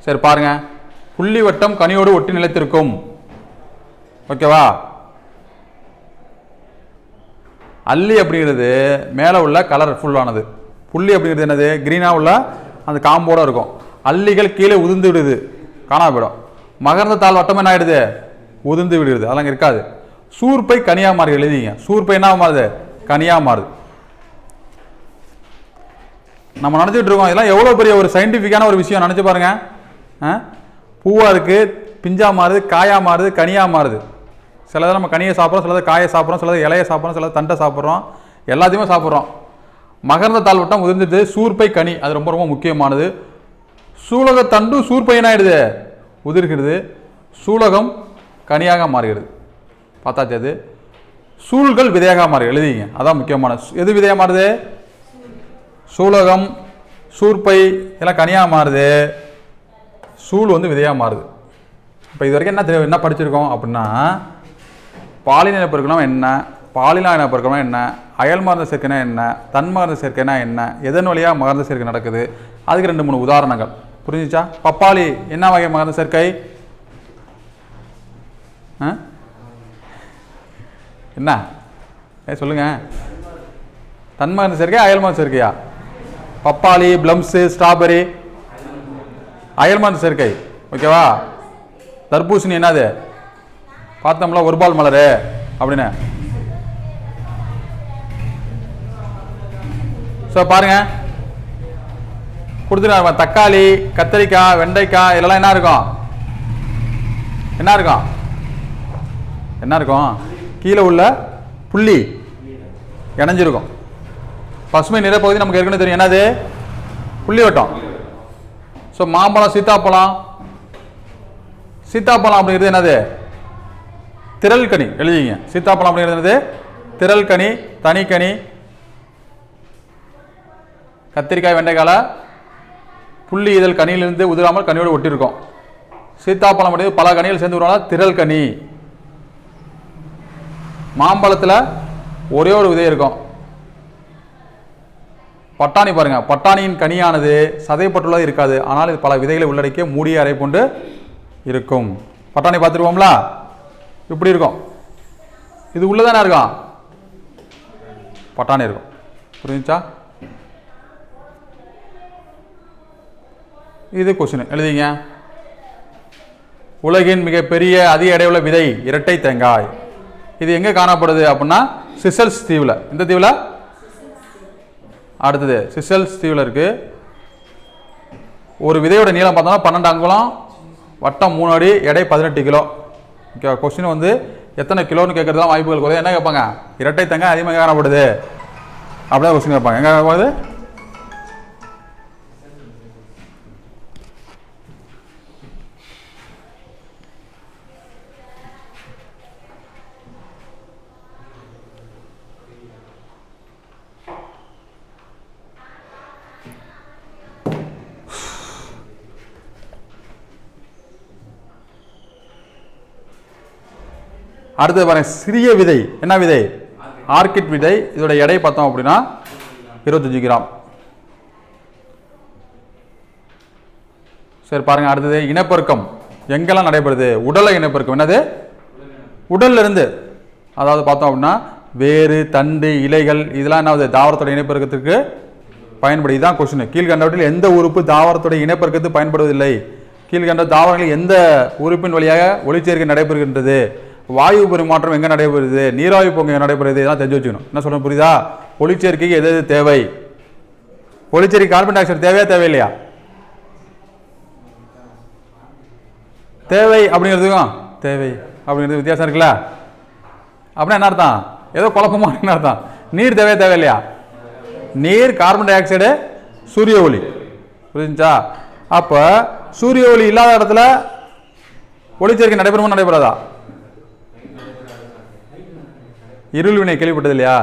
சரி பாருங்க, புள்ளி வட்டம் கனியோடு ஒட்டி நிலைத்திருக்கும். ஓகேவா, அல்லி அப்படிங்கிறது மேலே உள்ள கலர் ஃபுல்லானது, புள்ளி அப்படிங்கிறது என்னது, கிரீனாக உள்ள அந்த காம்போட இருக்கும். அல்லிகள் கீழே உதிர்ந்து விடுது, காணாம போயிடும். மகரந்த தாள் வட்டம் என்ன ஆயிடுது, உதிர்ந்து விடுகிறது, அதெல்லாம் இருக்காது. சூர்பை கனியா மாறி எழுதிங்க, சூர்பை என்ன மாறுது, கனியா மாறுது. நம்ம நினச்சிட்டு இருக்கோம், இதெல்லாம் எவ்வளோ பெரிய ஒரு சயின்டிஃபிக்கான ஒரு விஷயம் நினச்சி பாருங்க. பூவா இருக்கு, பிஞ்சா மாறுது, காயா மாறுது, கனியா மாறுது. சிலதை நம்ம கனியை சாப்பிட்றோம், சிலதை காயை சாப்பிட்றோம், சிலதை இலையை சாப்பிட்றோம், சிலதை தண்டை சாப்பிட்றோம், எல்லாத்தையுமே சாப்பிட்றோம். மகரந்த தாள் வட்டம் உதிர்ந்துட்டு சூர்பை கனி, அது ரொம்ப ரொம்ப முக்கியமானது. சூலக தண்டு சூர்பை என்ன ஆயிடுது, உதிர்கிறது, சூலகம் கனியாக மாறுகிறது. பார்த்தாச்சு. அது சூழ்கள் விதையாக மாறி எழுதிங்க, அதான் முக்கியமான. எது விதையாக மாறுது, சூலகம், சூர்பை எல்லாம் கனியாக மாறுது, சூழ் வந்து விதையாக மாறுது. இப்போ இது வரைக்கும் என்ன படிச்சிருக்கோம் அப்படின்னா, பாலின இனப்பெருக்கம் என்ன, பாலினா இனப்பெருக்கம் என்ன, அயல் மகரந்த சேர்க்கைனா என்ன, தன் மகரந்த சேர்க்கைனா என்ன, எதன் வழியாக மகரந்த சேர்க்கை நடக்குது, அதுக்கு 2-3 உதாரணங்கள். புரிஞ்சிச்சா? பப்பாளி என்ன வகை மகரந்த சேர்க்கை, என்ன சொல்லுங்க, தன்மகரந்த சேர்க்கை அயல் மகரந்த சேர்க்கையா? பப்பாளி, பிளம்ஸு, ஸ்ட்ராபெரி அயல் மகரந்த சேர்க்கை. ஓகேவா, தர்பூசணி என்னது, பார்த்தோம்ல ஒருபால் மலரு அப்படின்னு. ஸோ பாருங்க, கொடுத்துருக்காங்க. தக்காளி, கத்திரிக்காய், வெண்டைக்காய் இதெல்லாம் என்ன இருக்கும், என்ன இருக்கும், கீழே உள்ள புள்ளி இணைஞ்சிருக்கும். பசுமை நிறப்பகுதி நமக்கு ஏற்கனவே தெரியும், என்னது, புள்ளி வட்டம். ஸோ மாம்பழம், சீத்தாப்பழம் அப்படிங்கிறது என்னது, திரள் கனி எழுதிங்க. சீத்தாப்பழம் அப்படிங்கிறது என்னது, திரள் கனி, தனிக்கனி. கத்திரிக்காய், வெண்டைக்கால புள்ளி இதழ் கனியிலிருந்து உதிராமல் கனியோடு ஒட்டியிருக்கும். சீத்தாப்பழம் அப்படிங்கிறது பல கனிகள் சேர்ந்து வருவாங்க, திரள் கனி. மாம்பழத்தில் ஒரே ஒரு விதை இருக்கும். பட்டாணி பாருங்க, பட்டாணியின் கனியானது சதைப்பட்டுள்ளது இருக்காது, ஆனால் இது பல விதைகளை உள்ளடக்கிய மூடிய அறை கொண்டு இருக்கும். பட்டாணி பார்த்துருவோம்ல, இப்படி இருக்கும், இது உள்ளதானே இருக்கும், பட்டாணி இருக்கும். புரிஞ்சுச்சா? இது கொஸ்டின் எழுதிங்க. உலகின் மிகப்பெரிய அதிக எடையுள்ள விதை இரட்டை தேங்காய். இது எங்கே காணப்படுது அப்படின்னா சிசல்ஸ் தீவில். இந்த தீவில் அடுத்தது சிசல்ஸ் தீவில் இருக்கு. ஒரு விதையோட நீளம் பார்த்தோம்னா 12 அங்குலம், வட்டம் 3 அடி, எடை 18 கிலோ. ஓகே, கொஸ்டின் வந்து எத்தனை கிலோன்னு கேட்கறது தான் வாய்ப்புகள் குறைய. என்ன கேட்பாங்க, இரட்டை தேங்காய் அதிகமாக காணப்படுது அப்படிதான் கொஸ்டின் கேட்பாங்க. எங்கே கேட்பாது, அடுத்தது பாருங்க, சிறிய விதை. என்ன விதை? ஆர்கிட் விதை. இதோட எடை பார்த்தோம் அப்படின்னா 25 கிராம். சரி பாருங்க, அடுத்தது இனப்பெருக்கம் எங்கெல்லாம் நடைபெறுது? உடலை இனப்பெருக்கம். என்னது? உடல்ல இருந்து. அதாவது பார்த்தோம் அப்படின்னா வேறு, தண்டு, இலைகள் இதெல்லாம் என்ன தாவரத்தோட இனப்பெருக்கத்துக்கு பயன்படுது. இதுதான் கொஸ்டின். கீழ்கண்டவற்றில் எந்த உறுப்பு தாவரத்தோட இனப்பெருக்கத்துக்கு பயன்படுவதில்லை? கீழ்கண்ட தாவரங்களில் எந்த உறுப்பின் வழியாக ஒளிச்சேர்க்கை நடைபெறுகின்றது? வாயு பரிமாற்றம் எங்கே நடைபெறுது? நீராவி பொங்கல் எங்கே நடைபெறுது? இதெல்லாம் தெரிஞ்சு வச்சுக்கணும். என்ன சொல்றேன் புரியுதா? ஒளிச்சேர்க்கைக்கு எது எது தேவை? ஒளிச்சேர்க்கை கார்பன் டை ஆக்சைடு தேவையா தேவையில்லையா? தேவை அப்படிங்கிறதுக்கும் தேவை அப்படிங்கிறது வித்தியாசம் இருக்குல்ல? அப்படின்னா என்ன அர்த்தம்? ஏதோ குழப்பமா என்ன அர்த்தம்? நீர் தேவையா தேவையில்லையா? நீர், கார்பன் டை ஆக்சைடு, சூரிய ஒளி. புரிஞ்சுச்சா? அப்ப சூரிய ஒளி இல்லாத இடத்துல ஒளிச்சேர்க்கை நடைபெறுமா நடைபெறாதா? இருள் வினை கேள்விப்பட்டது இல்லையா?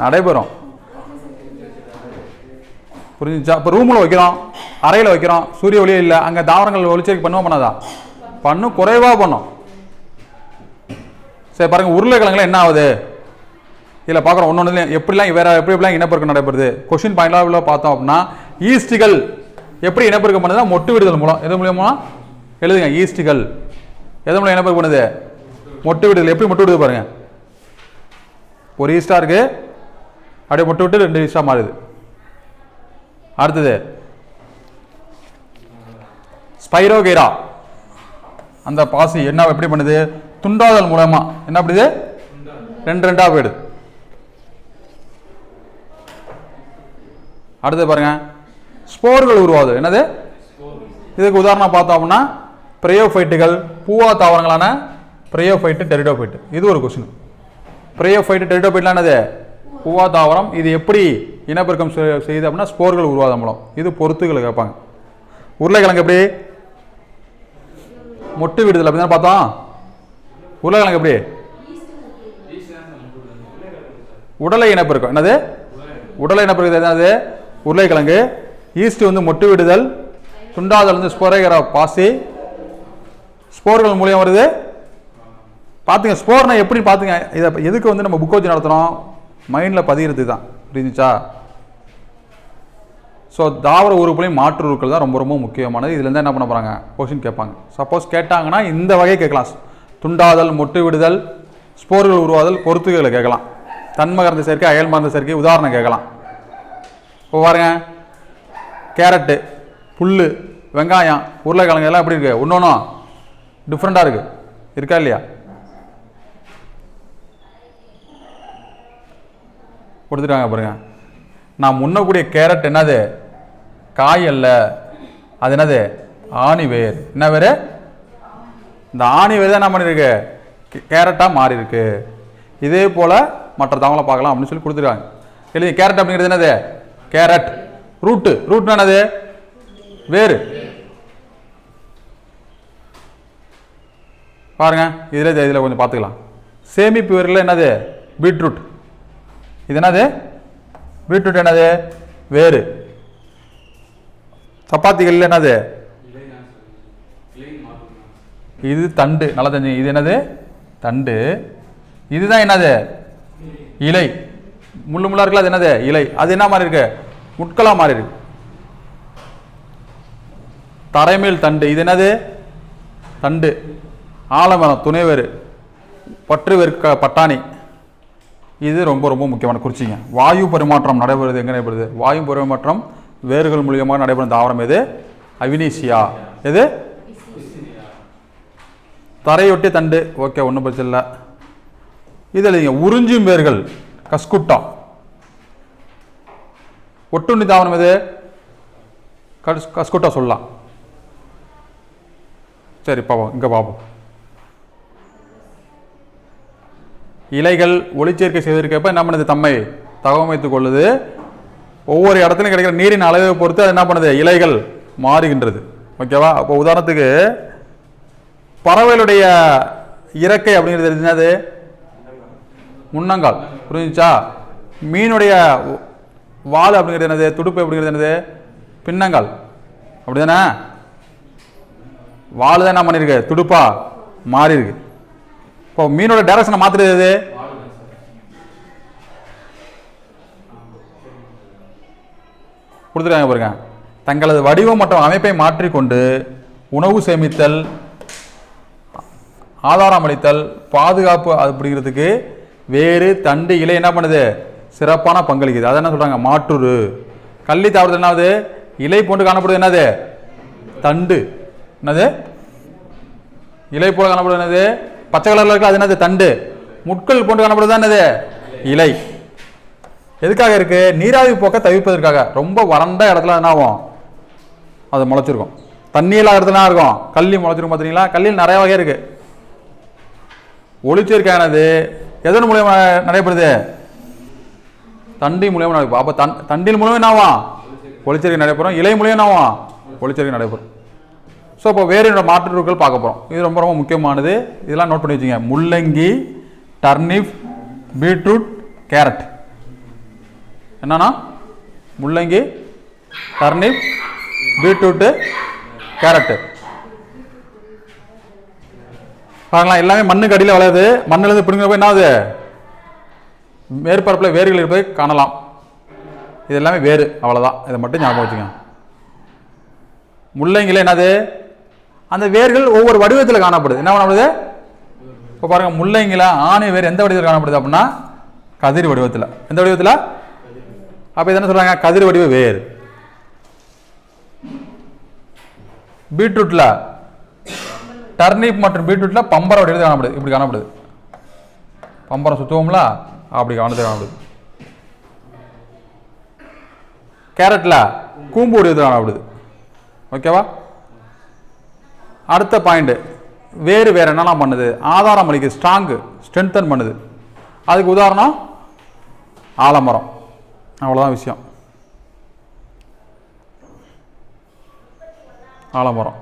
நடைபெறும். புரிஞ்சுச்சா? இப்போ ரூமில் வைக்கிறோம், அறையில் வைக்கிறோம், சூரிய ஒளியே இல்லை, அங்கே தாவரங்கள் ஒளிச்சேர்க்கை பண்ணுவோம் பண்ணாதா? பண்ணும், குறைவாக பண்ணும். சரி பாருங்க, உருளைக்கிழங்குல என்ன ஆகுது? இதில் பார்க்குறோம் ஒன்று எப்படிலாம் வேற எப்படிலாம் இனப்பெருக்கம் நடைபெறுது. கொஸ்டின் பாயிண்ட்ல பார்த்தோம் அப்படின்னா ஈஸ்டுகள் எப்படி இனப்பெருக்கம் பண்ணுதுன்னா மொட்டு விடுதல் மூலம். எது மூலியமா எழுதுங்க? ஈஸ்டுகள் எது மூலம் இனப்பெருக்கம் பண்ணுது? மொட்டு விடுதல். எப்படி மொட்டு விடுது பாருங்க. ஒரு ஈஸ்டா இருக்கு, அப்படியே மொட்டு விட்டு 2 ஈஸ்டா மாறுது. அடுத்தது ஸ்பைரோகைரா. அந்த பாசி என்ன எப்படி பண்ணுது? துண்டாதல் மூலமா என்ன பண்ணுது? 2 போயிடுது. அடுத்து பாருங்க, ஸ்போர்கள் உருவாது. என்னது? இதுக்கு உதாரணம் பார்த்தோம் அப்படின்னா பிரயோஃபைட்டுகள், பூவா தாவரங்களான பிரயோஃபைட்டு, டெரிடோஃபைட்டு. இது ஒரு கொஸ்டின். பிரயோஃபைட்டு, டெரிடோஃபைட்லாம் என்னது? பூவா தாவரம். இது எப்படி இனப்பெருக்கம் செய்யுது அப்படின்னா ஸ்போர்கள் உருவாத மூலம். இது பொறுத்துக்களை கேட்பாங்க. உருளைக்கிழங்கு எப்படி மொட்டு விடுதல் அப்படிதான் பார்த்தோம். உருளைக்கிழங்கு எப்படி உடலை இனப்பெருக்கம். என்னது? உடலை இனப்பெருக்கம். என்னது? உருளைக்கிழங்கு. ஈஸ்ட் மொட்டு விடுதல், துண்டாதல் ஸ்போரைகிற பாசி, ஸ்போர்கள் மூலியம் வருது. பார்த்துங்க, ஸ்போர்னா எப்படி பார்த்துங்க. இதை எதுக்கு நம்ம புக் வச்சு நடத்துகிறோம்? மைண்டில் பதிகிறது தான். புரிஞ்சுச்சா? ஸோ தாவர உறுப்புலையும் மாற்று உறுப்புகள் தான் ரொம்ப ரொம்ப முக்கியமானது. இதுலேருந்து என்ன பண்ண போகிறாங்க? கொஸ்டின் கேட்பாங்க. சப்போஸ் கேட்டாங்கன்னா இந்த வகையை கேட்கலாம். துண்டாதல், மொட்டு விடுதல், ஸ்போர்கள் உருவாதல், பொறுத்துகளை கேட்கலாம். தன்மகர்ந்த சேர்க்கை, அயல் மருந்து சேர்க்கை உதாரணம் கேட்கலாம். இப்போ பாருங்க, கேரட்டு, புல், வெங்காயம், உருளைக்கிழங்கு எல்லாம் எப்படி இருக்கு? ஒன்றும் டிஃப்ரெண்டாக இருக்கு. இருக்கா இல்லையா? கொடுத்துட்டாங்க பாருங்க. நான் முன்னக்கூடிய கேரட் என்னது? காய் அல்ல, அது என்னது? ஆணி வேர். என்ன வேறு? இந்த ஆணி வேர் தான் என்ன பண்ணிருக்கு? கேரட்டாக மாறி இருக்கு. இதே போல மற்ற தாவங்களை பார்க்கலாம் அப்படின்னு சொல்லி கொடுத்துருக்காங்க. எழுதி கேரட் அப்படிங்கிறது என்னது? கேரட். ரூட்டு. ரூட் என்னது? வேறு. பாருங்க, இதில் கொஞ்சம் பார்த்துக்கலாம். சேமிப்பு வேர்கள் என்னது? பீட்ரூட். இது என்னது? பீட்ரூட். என்னது? வேறு. சப்பாத்திகள் என்னது? இது தண்டு. நல்லா தெரிஞ்சு. இது என்னது? தண்டு. இதுதான் என்னது? இலை. முள்ளு முள்ளா இருக்குல்ல, அது என்னது? இலை. அது என்ன மாதிரி இருக்கு? முட்களா மாறி இருக்கு. தரைமேல் தண்டு. இது என்னது? தண்டு. ஆலமரம், துணைவேறு, பற்று வேறு, பட்டாணி. இது ரொம்ப ரொம்ப முக்கியமான குறிச்சிங்க. வாயு பரிமாற்றம் நடைபெறுது. எங்கே நடைபெறுது? வாயு பரிமாற்றம் வேர்கள் மூலியமாக நடைபெறும் தாவரம் எது? அவினீசியா. எது? தரையொட்டி தண்டு. ஓகே, ஒன்றும் பிரச்சனை இல்லை. இதில் உறிஞ்சும் வேர்கள், கஸ்குட்டா. ஒட்டுண்ணி தாவரம் எது? கஸ்குட்டா சொல்லலாம். சரி பாப்போம், இங்கே பார்ப்போம். இலைகள் ஒளிச்சேர்க்கை செய்வதற்கேற்ப என்ன பண்ணுது? தம்மை தகவமைத்துக் கொள்ளுது. ஒவ்வொரு இடத்துலையும் கிடைக்கிற நீரின் அளவை பொறுத்து அது என்ன பண்ணுது? இலைகள் மாறுகின்றது. ஓகேவா? அப்போ உதாரணத்துக்கு பறவைகளுடைய இறக்கை அப்படிங்கிறது என்னது? முன்னங்கால். புரிஞ்சுச்சா? மீனுடைய வால் அப்படிங்கிறது என்னது? துடுப்பு அப்படிங்கிறது என்னது? பின்னங்கால். அப்படிதானே? வால் தான் என்ன பண்ணிருக்கு? துடுப்பா மாறி இருக்கு. இப்போ மீனோட டைரக்ஷனை மாற்றுறது எது? கொடுத்துருக்காங்க பாருங்க. தங்களது வடிவம் மற்றும் அமைப்பை மாற்றிக்கொண்டு உணவு சேமித்தல், ஆதாரம் அளித்தல், பாதுகாப்பு அப்படிங்கிறதுக்கு வேறு தண்டு இலை என்ன பண்ணுது? சிறப்பான பங்களிக்குது. அதை என்ன சொல்றாங்க? மாற்றுரு. கள்ளி தாவரத்தில் என்னாவது? இலை போன்று காணப்படுது என்னது? தண்டு. என்னது? இலை போல காணப்படுது என்னது? பச்சை கலர்ல இருக்கு, அது என்னது? தண்டு. முட்கள் போன்று காணப்படுது என்னது? இலை. எதுக்காக இருக்கு? நீராவி போக்க தவிர்ப்பதற்காக. ரொம்ப வறண்ட இடத்துல என்ன ஆகும்? அது முளைச்சிருக்கும். தண்ணி இல்லாத இடத்துல இருக்கும் கள்ளி முளைச்சிருக்கும். பார்த்தீங்களா? கல்லில் நிறைய வகை இருக்கு. ஒளிச்சேர்க்கையானது எதன் மூலியமா நடைபெறுது? தண்டி மூலியமா நடைபெறும். அப்போ தண்டின் மூலியம் என்ன ஆகும்? ஒளிச்சேர்க்கை நடைபெறும். இலை மூலியம் என்ன ஆகும்? ஒளிச்சேர்க்கை நடைபெறும். ஸோ இப்போ வேறு மாற்றுகள் பார்க்க போகிறோம். இது ரொம்ப ரொம்ப முக்கியமானது. இதெல்லாம் நோட் பண்ணி வச்சுங்க. முள்ளங்கி, டர்னிப், பீட்ரூட், கேரட். என்னன்னா முள்ளங்கி, டர்னிப், பீட்ரூட்டு, கேரட்டு. பாருங்களா, எல்லாமே மண்ணுக்கு அடியில் வளருது. மண்ணிலிருந்து பிடுங்கிறப்ப என்ன ஆகுது? மேற்பரப்பில் வேர்கள் இருப்பதை காணலாம். இது எல்லாமே வேறு, அவ்வளோதான். இதை மட்டும் ஞாபகம் வச்சுங்க. முள்ளங்கில என்னது? அந்த வேர்கள் ஒவ்வொரு வடிவத்தில் காணப்படுது. என்ன காணப்படுது? இப்போ பாருங்க, முள்ளங்கில ஆணை வேர் எந்த வடிவத்தில் காணப்படுது அப்படின்னா கதிர் வடிவத்தில். எந்த வடிவத்தில்? அப்போ இது என்ன சொல்றாங்க? கதிர் வடிவ வேர். பீட்ரூட்ல, டர்னிப் மற்றும் பீட்ரூட்ல பம்பர வடிவத்தில் காணப்படுது. இப்படி காணப்படுது. பம்பரம் சுத்துவோம்ல, அப்படி காணப்படுது. கேரட்ல கூம்பு வடிவத்தில் காணப்படுது. ஓகேவா? அடுத்த பாயிண்ட், வேறு வேற என்னெல்லாம் பண்ணுது? ஆதாரம் அளிக்குது. ஸ்ட்ராங்கு, ஸ்ட்ரென்தன் பண்ணுது. அதுக்கு உதாரணம் ஆலமரம். அவ்வளோதான் விஷயம். ஆலமரம்,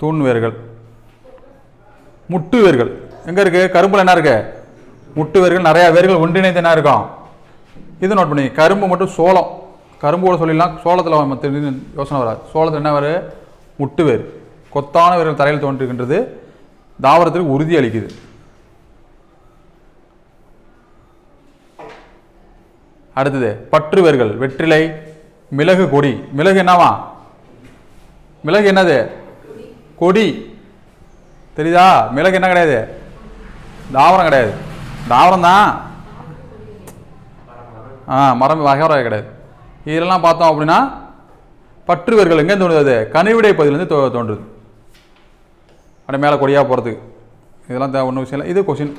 தூண் வேர்கள், முட்டு வேர்கள். எங்க இருக்கு? கரும்புல என்ன இருக்கு? முட்டு வேர்கள். நிறைய வேர்கள் ஒன்றிணைந்து என்ன இருக்கும்? இது நோட் பண்ணி. கரும்பு மட்டும் சோளம், கரும்பு கூட சொல்லிடலாம். சோளத்தில் யோசனை வராது. சோளத்தில் என்ன வேறு? முட்டு வேர். கொத்தான வேர்கள் தரையில் தோன்றுகின்றது. தாவரத்திற்கு உறுதி அளிக்குது. அடுத்தது பற்று வேர்கள், வெற்றிலை, மிளகு கொடி. மிளகு என்னவா? மிளகு என்னது? கொடி. தெரியுதா? மிளகு என்ன கிடையாது? தாவரம் கிடையாது. தாவரம் தான், மரம் வகை கிடையாது. இதெல்லாம் பார்த்தோம் அப்படின்னா பற்று வேர்கள் எங்கே தோன்றுது? கனிவிடை பகுதியிலேருந்து தோன்றுது. அப்படியே மேலே கொடியாக போகிறதுக்கு. இதெல்லாம் ஒன்றும் விஷயம் இல்லை. இது கொஸ்டின்.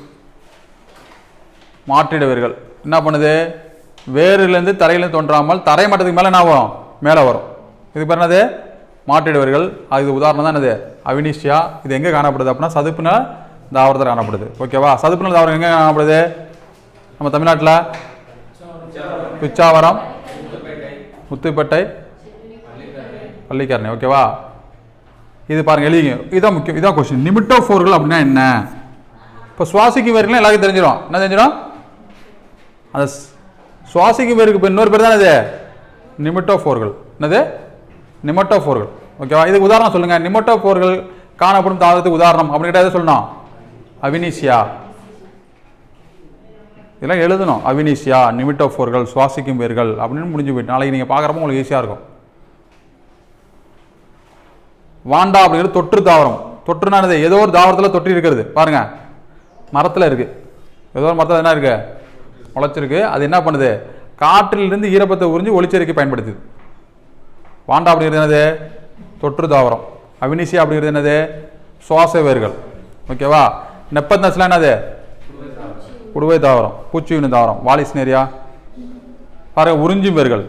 மாற்றிட வேர்கள் என்ன பண்ணுது? வேரிலிருந்து தரையிலேருந்து தோன்றாமல் தரை மட்டத்துக்கு மேலே என்ன ஆகும்? மேலே வரும். இது பேர் என்னது? மாற்றிட வேர்கள். அது உதாரணம் தான் என்னது? அவினிஷியா. இது எங்கே காணப்படுது அப்படின்னா சதுப்புன தாவரத்தில் காணப்படுது. ஓகேவா? சதுப்புன தாவரம் எங்கே காணப்படுது? நம்ம தமிழ்நாட்டில் பிச்சாவரம், முத்துப்பேட்டை, பள்ளிக்கரணை. ஓகேவா? இது பாருங்க, எழுதிங்க. இதுதான் முக்கியம். இதான் கொஸ்டின். நிமிட்டோஃபோர்கள் அப்படின்னா என்ன? இப்போ சுவாசிக்கும் வேர்கள் எல்லாருக்கும் தெரிஞ்சிடும். என்ன தெரிஞ்சிடும்? அந்த சுவாசிக்கும் வேருக்கு இன்னொரு பேர் தான் இது நிமிட்டோஃபோர்கள். என்னது? நிமட்டோஃபோர்கள். ஓகேவா? இதுக்கு உதாரணம் சொல்லுங்க. நிமட்டோஃபோர்கள் காணப்படும் தாவரத்துக்கு உதாரணம் அப்படின்னு எதை சொல்லணும்? அவினிஷியா. இதெல்லாம் எழுதணும். அவினிஷியா, நிமிட்டோஃபோர்கள், சுவாசிக்கும் வேர்கள் அப்படின்னு முடிஞ்சு போயிட்டு நாளைக்கு நீங்கள் பார்க்குறப்ப உங்களுக்கு ஈஸியாக இருக்கும். வாண்டா அப்படிங்கிறது தொற்று தாவரம். தொற்றுனானது ஏதோ ஒரு தாவரத்தில் தொற்றி இருக்கிறது. பாருங்க, மரத்தில் இருக்கு. ஏதோ ஒரு மரத்தில் என்ன இருக்கு? முளைச்சிருக்கு. அது என்ன பண்ணுது? காற்றிலிருந்து ஈரப்பத்தை உறிஞ்சி ஒளிச்சேர்க்கைக்கு பயன்படுத்துது. வாண்டா அப்படிங்கிறது என்னது? தொற்று தாவரம். அவினிஷியா அப்படிங்கிறது என்னது? சுவாச வேர்கள். ஓகேவா? நெப்பத்னஸ்லாம் என்னது? குடுவை தாவரம், பூச்சிவின தாவரம், வாலிஸ்னேரியா. பாருங்க, உறிஞ்சும் வேர்கள்,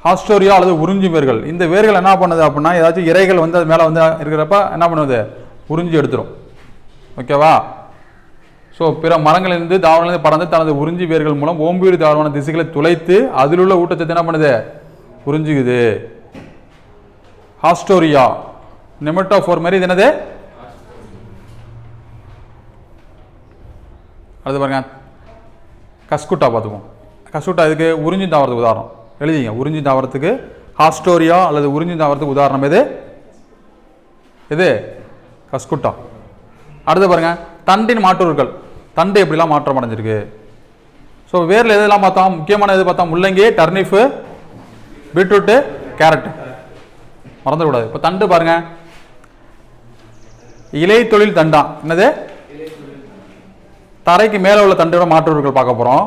ஹாஸ்டோரியா அல்லது உறிஞ்சும் வேர்கள். இந்த வேர்கள் என்ன பண்ணுது அப்படின்னா ஏதாச்சும் இறைகள் வந்து அது மேலே வந்து இருக்கிறப்ப என்ன பண்ணுது? உறிஞ்சி எடுத்துரும். ஓகேவா? ஸோ பிற மரங்களிலிருந்து தாவரங்களிலிருந்து பறந்து தனது உறிஞ்சி வேர்கள் மூலம் ஓம்புயிரி தாவரமான திசுகளை துளைத்து அதில் உள்ள ஊட்டச்சத்து என்ன பண்ணுது? உறிஞ்சுக்குது. ஹாஸ்டோரியா, நெமட்டோஃபோர் மாதிரி இது என்னது? அடுத்து பாருங்க, கஸ்குட்டா பார்த்துப்போம். கஸ்குட்டா இதுக்கு உறிஞ்சி தாவரத்துக்கு உதாரணம். எழுதிங்க. உறிஞ்சி தாவரத்துக்கு ஹாஸ்டோரியா அல்லது உறிஞ்சி தாவரத்துக்கு உதாரணம் எது? இது கஸ்குட்டா. அடுத்து பாருங்கள் தண்டின் மாற்றுகள், தண்டு எப்படிலாம் மாற்றம் அடைஞ்சிருக்கு. ஸோ வேரில் எதெல்லாம் பார்த்தோம், முக்கியமான எது பார்த்தோம், முள்ளங்கி, டர்னிஃபு, பீட்ரூட்டு, கேரட், மறந்துடக்கூடாது. இப்போ தண்டு பாருங்கள், இலை தொழில் தண்டா என்னது, தரைக்கு மேலே உள்ள தண்டோட மாற்றுகள் பார்க்க போகிறோம்.